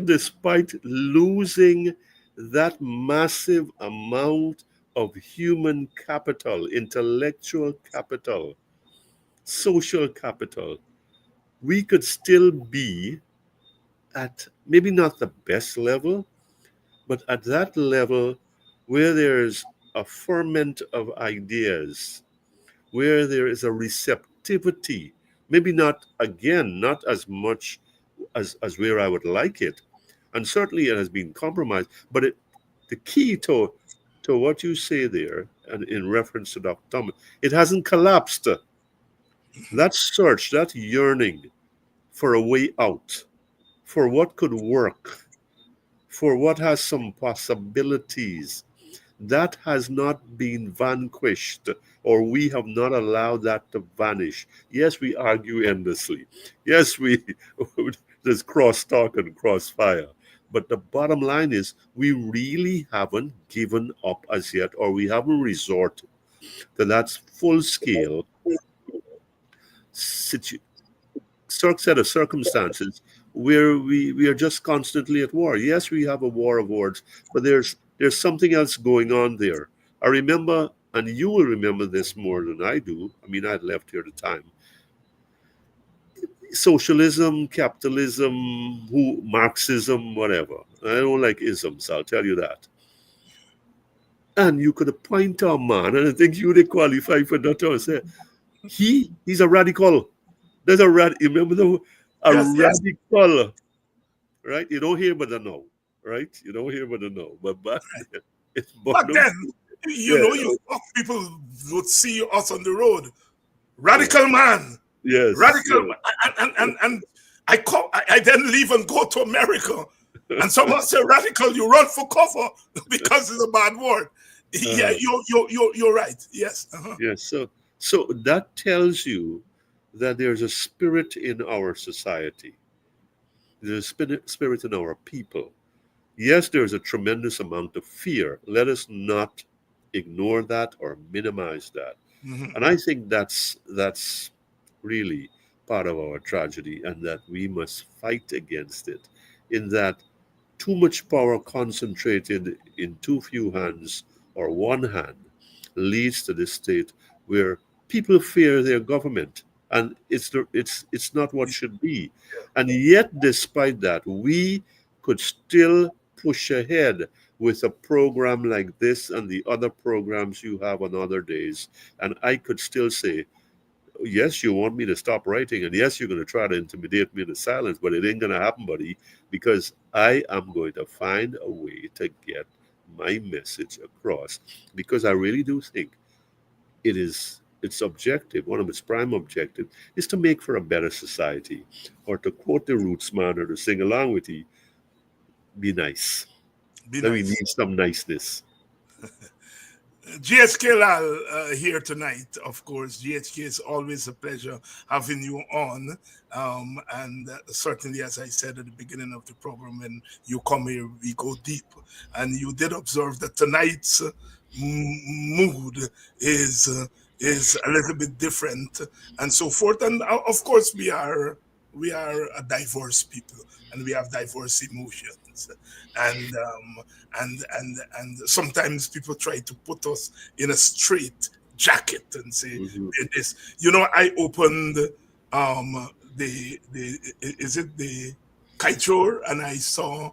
despite losing that massive amount of human capital, intellectual capital, social capital, we could still be at maybe not the best level, but at that level where there's a ferment of ideas, where there is a receptivity, maybe not, again, not as much as where I would like it. And certainly it has been compromised. But the key to what you say there, and in reference to Dr. Thomas, it hasn't collapsed. That search, that yearning for a way out, for what could work, for what has some possibilities, that has not been vanquished, or we have not allowed that to vanish. Yes, we argue endlessly. Yes, we there's crosstalk and crossfire. But the bottom line is we really haven't given up as yet, or we haven't resorted to that full scale situ- set of circumstances where we are just constantly at war. Yes, we have a war of words, but there's something else going on there. I remember, and you will remember this more than I do. I mean, I had left here at the time. Socialism, capitalism, Marxism, whatever. I don't like isms, I'll tell you that. And you could appoint a man, and I think you would qualify for that. I say, he's a radical. There's a you remember a
Yes, yes.
radical, right? You don't hear but the no, right? You don't hear but the no. But back then, it's
Back
bottom.
then, you
Yeah.
know, people would see us on the road. Radical man.
Yes.
Radical.
Yes.
And I then leave and go to America. And someone say radical, you run for cover because it's a bad word. Yeah, you're right. Yes.
Yes. So that tells you that there's a spirit in our society. There's a spirit in our people. Yes, there's a tremendous amount of fear. Let us not ignore that or minimize that.
Mhm.
And I think that's really part of our tragedy, and that we must fight against it. In that too much power concentrated in too few hands or one hand leads to this state where people fear their government, and it's not what should be. And yet, despite that, we could still push ahead with a program like this and the other programs you have on other days. And I could still say, yes, you want me to stop writing, and yes, you're going to try to intimidate me into silence, but it ain't going to happen, buddy, because I am going to find a way to get my message across. Because I really do think its objective, one of its prime objectives, is to make for a better society. Or to quote the Roots man, or to sing along with you, be nice.
Be
Then we
nice.
need some niceness.
GHK Lall here tonight, of course. GHK, is always a pleasure having you on. And certainly, as I said at the beginning of the program, when you come here, we go deep. And you did observe that tonight's mood is a little bit different and so forth. And of course, we are a diverse people, and we have diverse emotions, and sometimes people try to put us in a straight jacket and say
Mhm.
it is. I opened the is it the Kaichor, and I saw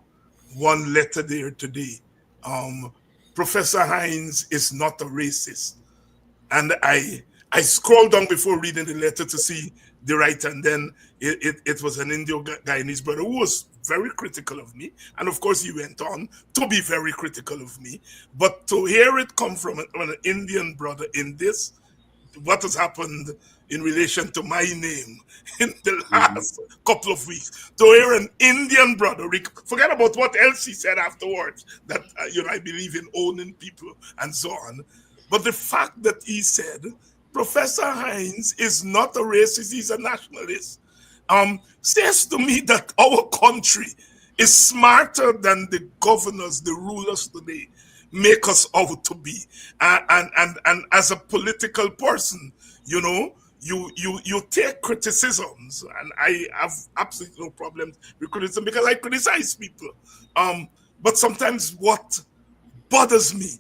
one letter there today. um Professor Hines is not a racist, and I scrolled down before reading the letter to see the writer, and then it was an Indian Guyanese brother who was very critical of me, and of course he went on to be very critical of me. But to hear it come from an Indian brother in this, what has happened in relation to my name in the
Mhm.
last couple of weeks, to hear an Indian brother, forget about what else he said afterwards, that I believe in owning people and so on, but the fact that he said Professor Hines is not a racist, he's a nationalist, says to me that our country is smarter than the governors, the rulers today make us out to be. And as a political person, you take criticisms, and I have absolutely no problem with criticism because I criticize people. But sometimes what bothers me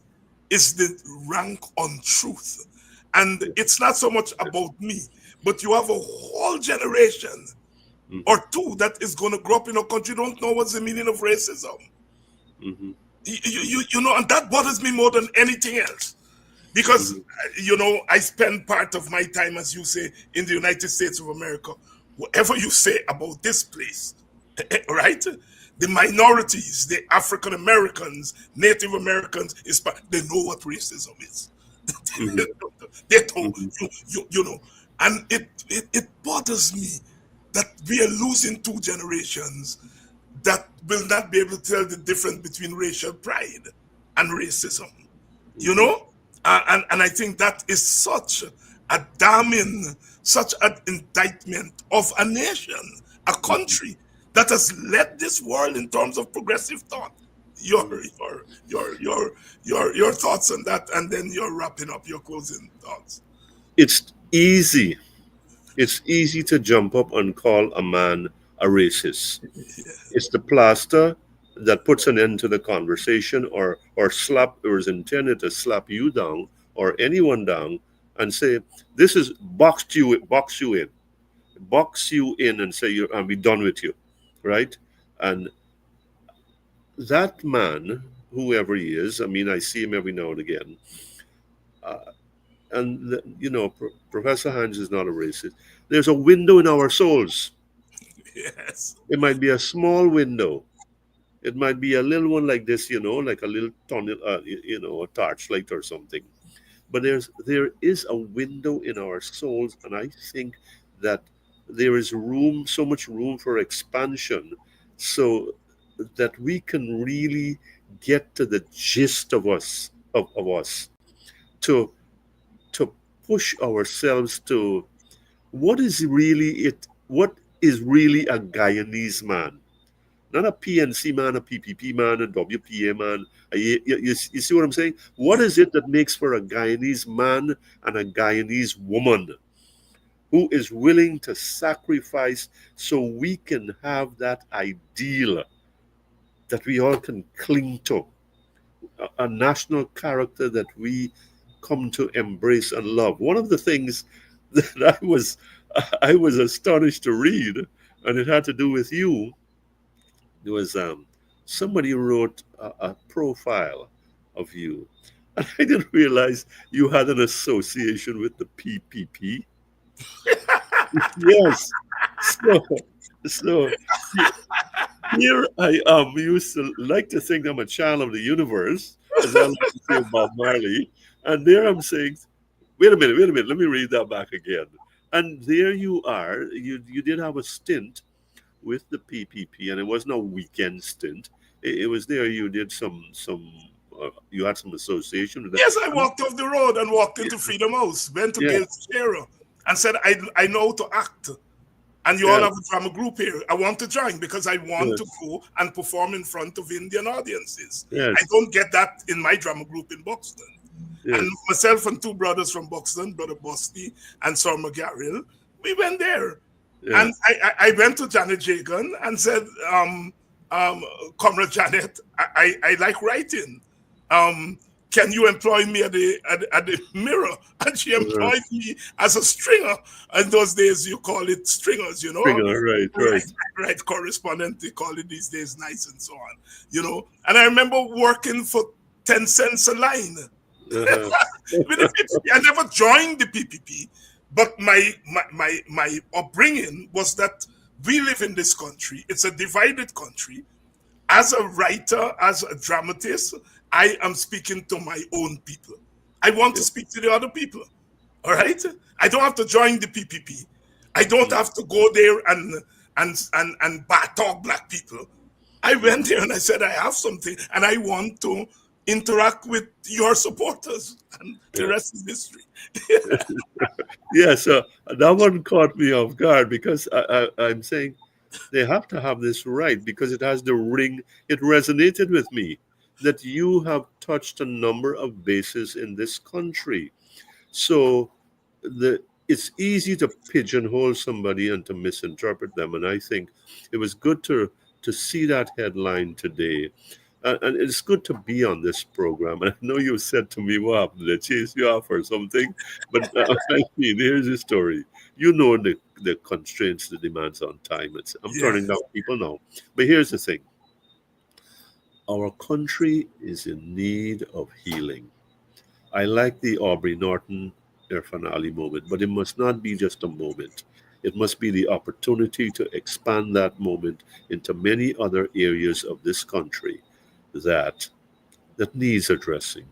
is the rank untruth. And it's not so much about me, but you have a whole generation
Mhm.
or two that is going to grow up in a country don't know what's the meaning of racism.
Mhm.
And that bothers me more than anything else. Because,
Mhm.
I spend part of my time, as you say, in the United States of America. Whatever you say about this place, right? The minorities, the African Americans, Native Americans, they know what racism is.
Mhm.
They told
Mhm.
and it bothers me that we are losing two generations that will not be able to tell the difference between racial pride and racism. you
Mhm.
know and I think that is such a damning, such an indictment of a nation, a
Mhm.
country that has led this world in terms of progressive thought. your
Mhm.
your your your your thoughts on that, and then you're wrapping up your closing thoughts.
It's easy It's easy to jump up and call a man a racist. It's the plaster that puts an end to the conversation, or slap, or is intended to slap you down or anyone down and say, this is box you in and say, you're, and be done with you, right? And that man, whoever he is, I mean, I see him every now and again. Uh, Professor Hans is not a racist. There's a window in our souls.
Yes.
It might be a small window. It might be a little one like this, like a little tunnel, a torchlight or something. But there is a window in our souls, and I think that there is room, so much room for expansion, so that we can really get to the gist of us, to to push ourselves to what is really a Guyanese man, not a PNC man, a PPP man, a WPA man. You see what I'm saying? What is it that makes for a Guyanese man and a Guyanese woman who is willing to sacrifice so we can have that ideal that we all can cling to, a national character that we come to embrace and love? One of the things that I was astonished to read, and it had to do with you. There was somebody wrote a profile of you, and I didn't realize you had an association with the PPP. Yes. So, so here I am. Used to like to think I'm a child of the universe, as I like to say about Marley, and there I'm saying, wait a minute, let me read that back again. And there you are. You did have a stint with the PPP, and it wasn't a weekend stint. It was there. You did you had some association with that.
Yes, I walked off the road and walked into Freedom House, went to
Yeah,
Gail Fitzgerald, and said, I know how to act. And you all
yeah,
have a drama group here. I want to join because I want to
yes,
go and perform in front of Indian audiences. I
yes,
don't get that in my drama group in Buxton. And
yes,
myself and two brothers from Buxton, Brother Bosty and Sir McGarrell, we went there.
yeah,
And I went to Janet Jagan and said, um, Comrade Janet, I like writing. Um, can you employ me at the Mirror? And she
uh,
employed me as a stringer. In those days, you call it stringers,
Springer, right,
Right,
right.
right, correspondent, they call it these days, nice and so on. And I remember working for 10 cents a line
Uh-huh.
with the PPP. I never joined the PPP, but my upbringing was that we live in this country. It's a divided country. As a writer, as a dramatist, I am speaking to my own people. I want to
Yeah.
speak to the other people. All right. I don't have to join the PPP. I don't
Mm.
have to go there and talk black people. I went there and I said I have something and I want to interact with your supporters, and the
Yeah.
rest is history.
Yeah, so that one caught me off guard because I'm saying they have to have this right because it has the ring. It resonated with me that you have touched a number of bases in this country. So it's easy to pigeonhole somebody and to misinterpret them. And I think it was good to see that headline today. And it's good to be on this program. And I know you said to me, "What happened? They chased you off or something." But I mean, here's the story. You know the constraints, the demands on time. I'm
Yeah.
turning down people now. But here's the thing: our country is in need of healing. I like the Aubrey Norton Irfan Ali moment, but it must not be just a moment. It must be the opportunity to expand that moment into many other areas of this country that needs addressing.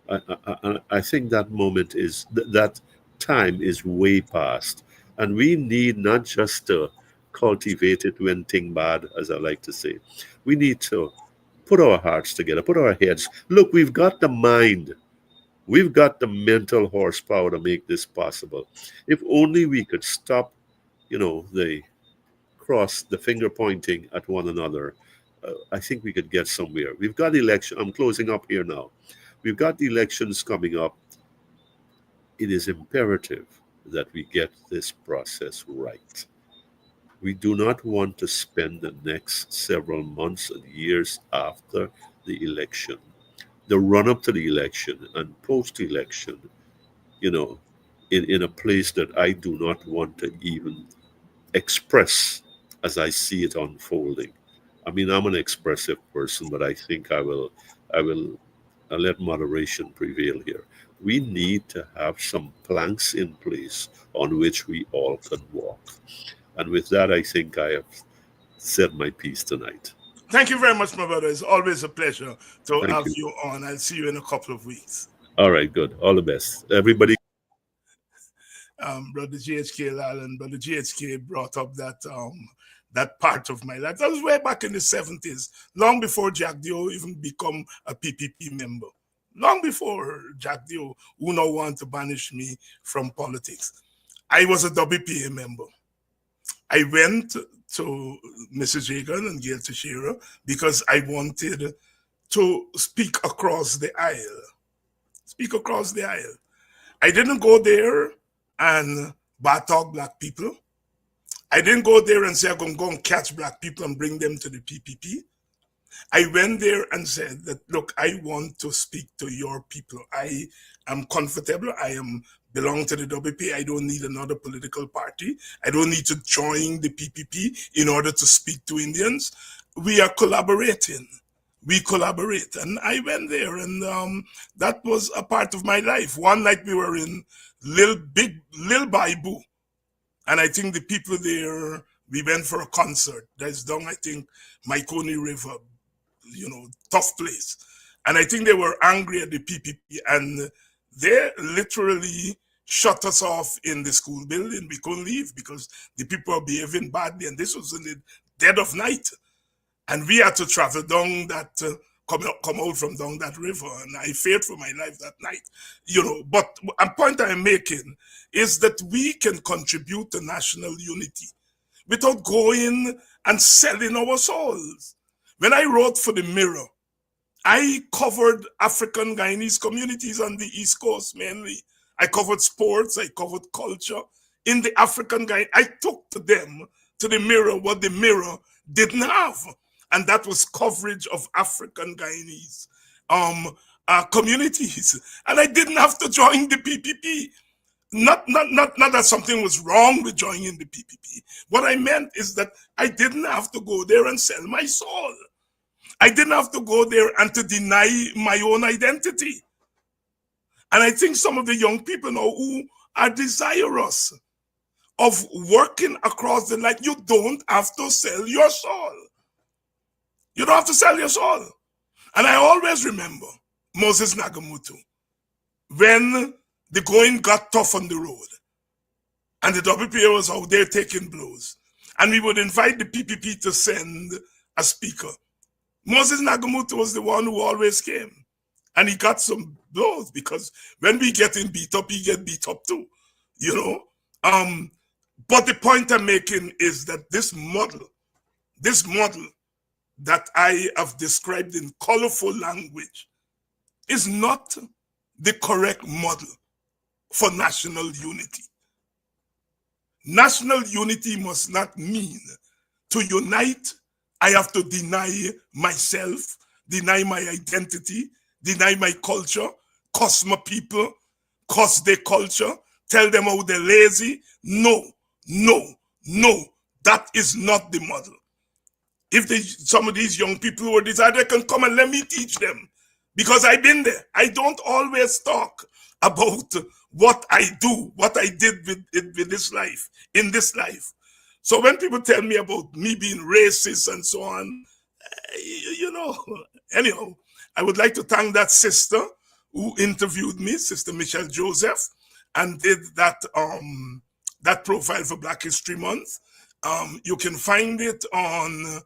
I think that moment that time is way past, and we need not just to cultivate it when thing bad, as I like to say. We need to put our hearts together, put our heads. Look, we've got the mind. We've got the mental horsepower to make this possible. If only we could stop, the the finger pointing at one another. I think we could get somewhere. We've got election. I'm closing up here now. We've got elections coming up. It is imperative. that we get this process right. We do not want to spend the next several months and years after the election, the run up to the election and post election, you know, in a place that I do not want to even express as I see it unfolding. I mean, I'm an expressive person, but I will let moderation prevail here. We need to have some planks in place on which we all can walk. And with that, I think I have said my piece tonight.
Thank you very much, my brother. It's always a pleasure to
Thank
have
you.
you on. I'll see you in a couple of weeks.
All right, good. All the best. Everybody.
Brother GHK Lall and Brother GHK brought up that part of my life. That was way back in the 70s, long before Jack Dio even become a PPP member. Long before Jack Dio, who now want to banish me from politics. I was a WPA member. I went to Mrs. Jagan and Gail Teixeira because I wanted to speak across the aisle. Speak across the aisle. I didn't go there and bad talk black people. I didn't go there and say I'm going to go and catch black people and bring them to the PPP. I went there and said that, look, I want to speak to your people. I am comfortable. I am belong to the WP. I don't need another political party. I don't need to join the PPP in order to speak to Indians. We are collaborating. We collaborate. And I went there, and that was a part of my life. One night we were in Lil Baibu, and I think the people there, we went for a concert. That's down, I think, Maikoni River, tough place. And I think they were angry at the PPP, and they literally shut us off in the school building. We couldn't leave because the people were behaving badly, and this was in the dead of night. And we had to travel down that, come out from down that river, and I feared for my life that night. But a point I'm making is that we can contribute to national unity without going and selling our souls. When I wrote for the Mirror, I covered African Guyanese communities on the East Coast mainly. I covered sports, I covered culture. In the African Guyanese, I took to them, to the Mirror, what the Mirror didn't have. And that was coverage of African Guyanese communities. And I didn't have to join the PPP. Not that something was wrong with joining the PPP. What I meant is that I didn't have to go there and sell my soul. I didn't have to go there and to deny my own identity. And I think some of the young people now who are desirous of working across the line, you don't have to sell your soul. You don't have to sell your soul. And I always remember Moses Nagamutu when the going got tough on the road and the WPA was out there taking blows. And we would invite the PPP to send a speaker. Moses Nagamutu was the one who always came. And he got some blows because when we get him beat up, he get beat up too. But the point I'm making is that this model that I have described in colorful language is not the correct model for national unity. National unity must not mean to unite, I have to deny myself, deny my identity, deny my culture, curse my people, curse their culture, tell them how they're lazy. No, that is not the model. If some of these young people who are desired, they can come and let me teach them. Because I've been there. I don't always talk about what I do, what I did with this life, in this life. So when people tell me about me being racist and so on, anyhow, I would like to thank that sister who interviewed me, Sister Michelle Joseph, and did that profile for Black History Month. You can find it on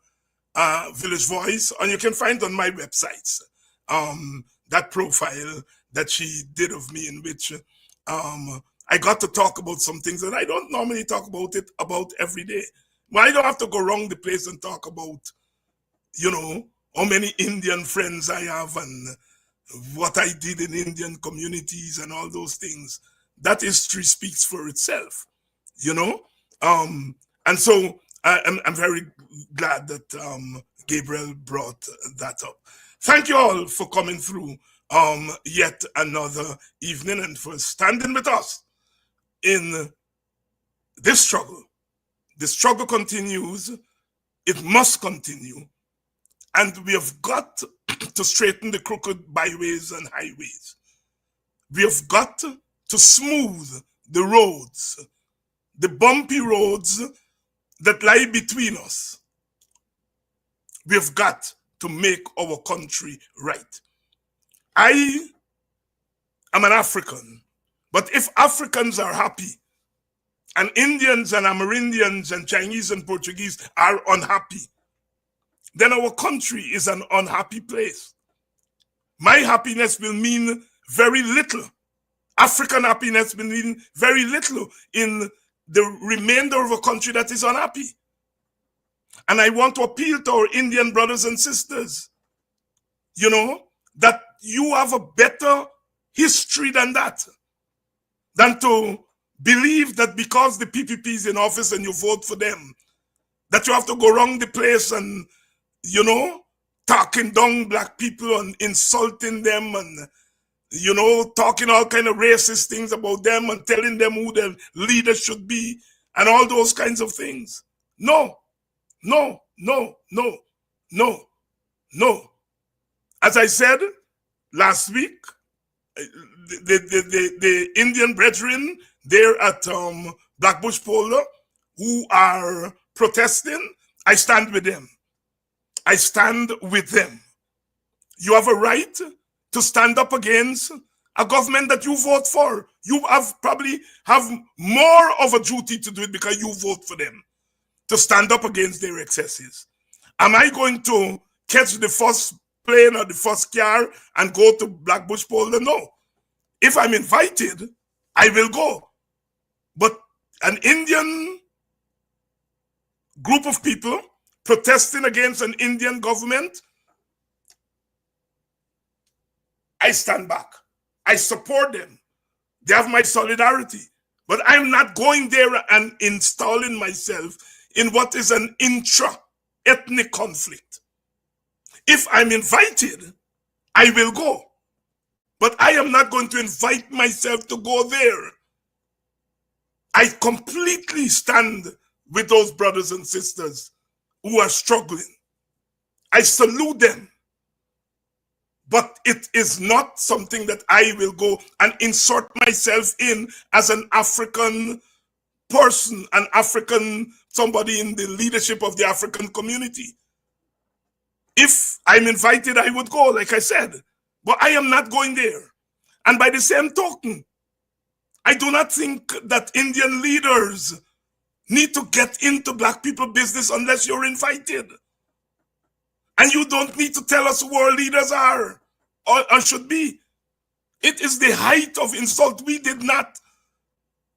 Village Voice, and you can find on my websites that profile that she did of me, in which I got to talk about some things that I don't normally talk about every day. Well, I don't have to go around the place and talk about, how many Indian friends I have and what I did in Indian communities and all those things. that history speaks for itself, you know. And so I'm very glad that Gabriel brought that up. Thank you all for coming through yet another evening and for standing with us in this struggle. The struggle continues. It must continue. And we have got to straighten the crooked byways and highways. We have got to smooth the roads, the bumpy roads that lie between us. We have got to make our country right. I am an African, but if Africans are happy, and Indians and Amerindians and Chinese and Portuguese are unhappy, then our country is an unhappy place. My happiness will mean very little. African happiness will mean very little in the remainder of a country that is unhappy. And I want to appeal to our Indian brothers and sisters, you know, that you have a better history than that, than to believe that because the PPP is in office and you vote for them, that you have to go around the place and, you know, talking down black people and insulting them and, you know, talking all kind of racist things about them and telling them who their leaders should be and all those kinds of things. No, no, no, no, no, no. As I said last week, the Indian brethren there at Blackbush Polo who are protesting, I stand with them. I stand with them. You have a right to stand up against a government that you vote for. You probably have more of a duty to do it because you vote for them, to stand up against their excesses. Am I going to catch the first plane or the first car and go to Blackbush Polo? No. If I'm invited, I will go. But an Indian group of people protesting against an Indian government, I stand back. I support them. They have my solidarity. But I'm not going there and installing myself in what is an intra-ethnic conflict. If I'm invited, I will go. But I am not going to invite myself to go there. I completely stand with those brothers and sisters who are struggling. I salute them. But it is not something that I will go and insert myself in as an African person, an African, somebody in the leadership of the African community. If I'm invited, I would go, like I said. But I am not going there. And by the same token, I do not think that Indian leaders need to get into black people business unless you're invited. And you don't need to tell us who our leaders are or should be. It is the height of insult. We did not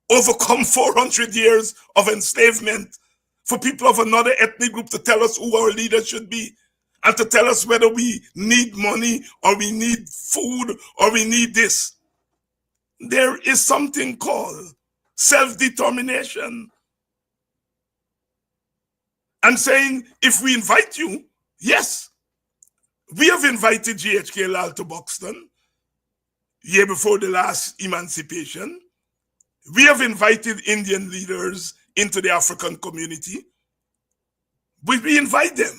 overcome 400 years of enslavement for people of another ethnic group to tell us who our leaders should be and to tell us whether we need money or we need food or we need this. There is something called self-determination. And saying, if we invite you, yes, we have invited GHK Lall to Buxton year before the last emancipation. We have invited Indian leaders into the African community. We invite them.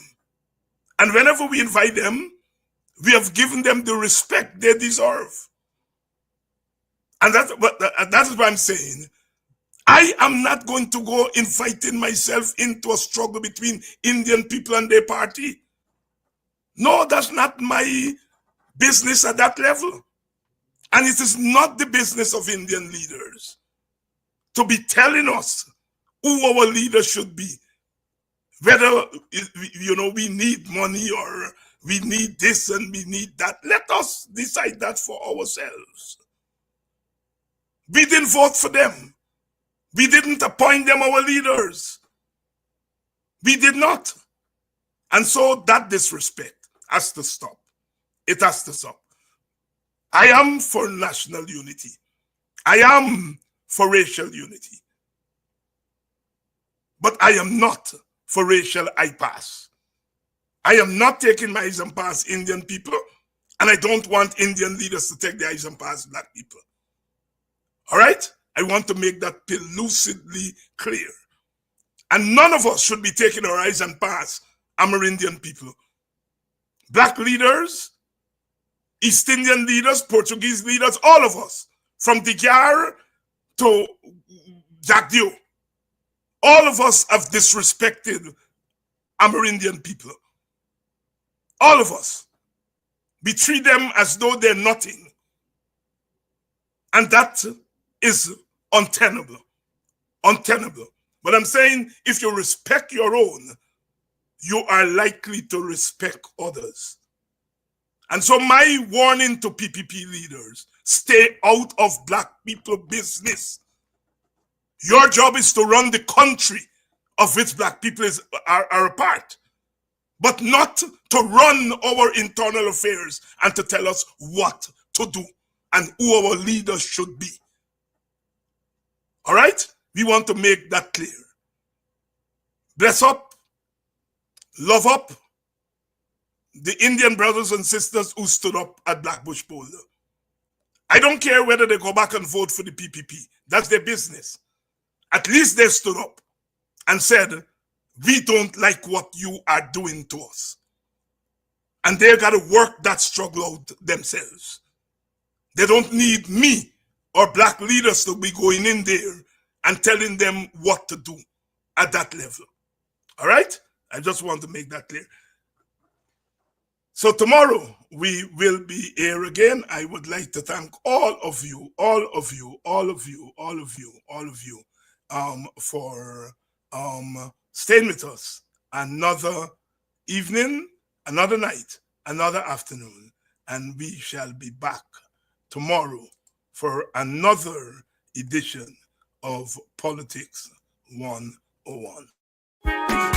And whenever we invite them, we have given them the respect they deserve. And that is what I'm saying. I am not going to go inviting myself into a struggle between Indian people and their party. No, that's not my business at that level. And it is not the business of Indian leaders to be telling us who our leaders should be. Whether, you know, we need money or we need this and we need that. Let us decide that for ourselves. We didn't vote for them. We didn't appoint them our leaders. We did not. And so that disrespect has to stop. It has to stop. I am for national unity. I am for racial unity, but I am not for racial I-pass. I am not taking my eyes and pass Indian people, and I don't want Indian leaders to take their eyes and pass black people. All right? I want to make that lucidly clear. And none of us should be taking our eyes and pass Amerindian people. Black leaders, East Indian leaders, Portuguese leaders, all of us, from Digar to Jagdio, all of us have disrespected Amerindian people. All of us. We treat them as though they're nothing. And that is untenable. Untenable. But I'm saying if you respect your own, you are likely to respect others. And so my warning to PPP leaders, stay out of black people business. Your job is to run the country of which black people are a part, but not to run our internal affairs and to tell us what to do and who our leaders should be. All right? We want to make that clear. Bless up, love up the Indian brothers and sisters who stood up at Blackbush Boulder. I don't care whether they go back and vote for the PPP. That's their business. At least they stood up and said, we don't like what you are doing to us. And they got to work that struggle out themselves. They don't need me or black leaders to be going in there and telling them what to do at that level. All right? I just want to make that clear. So tomorrow we will be here again. I would like to thank all of you for staying with us another evening, another night, another afternoon, and we shall be back tomorrow for another edition of Politics 101.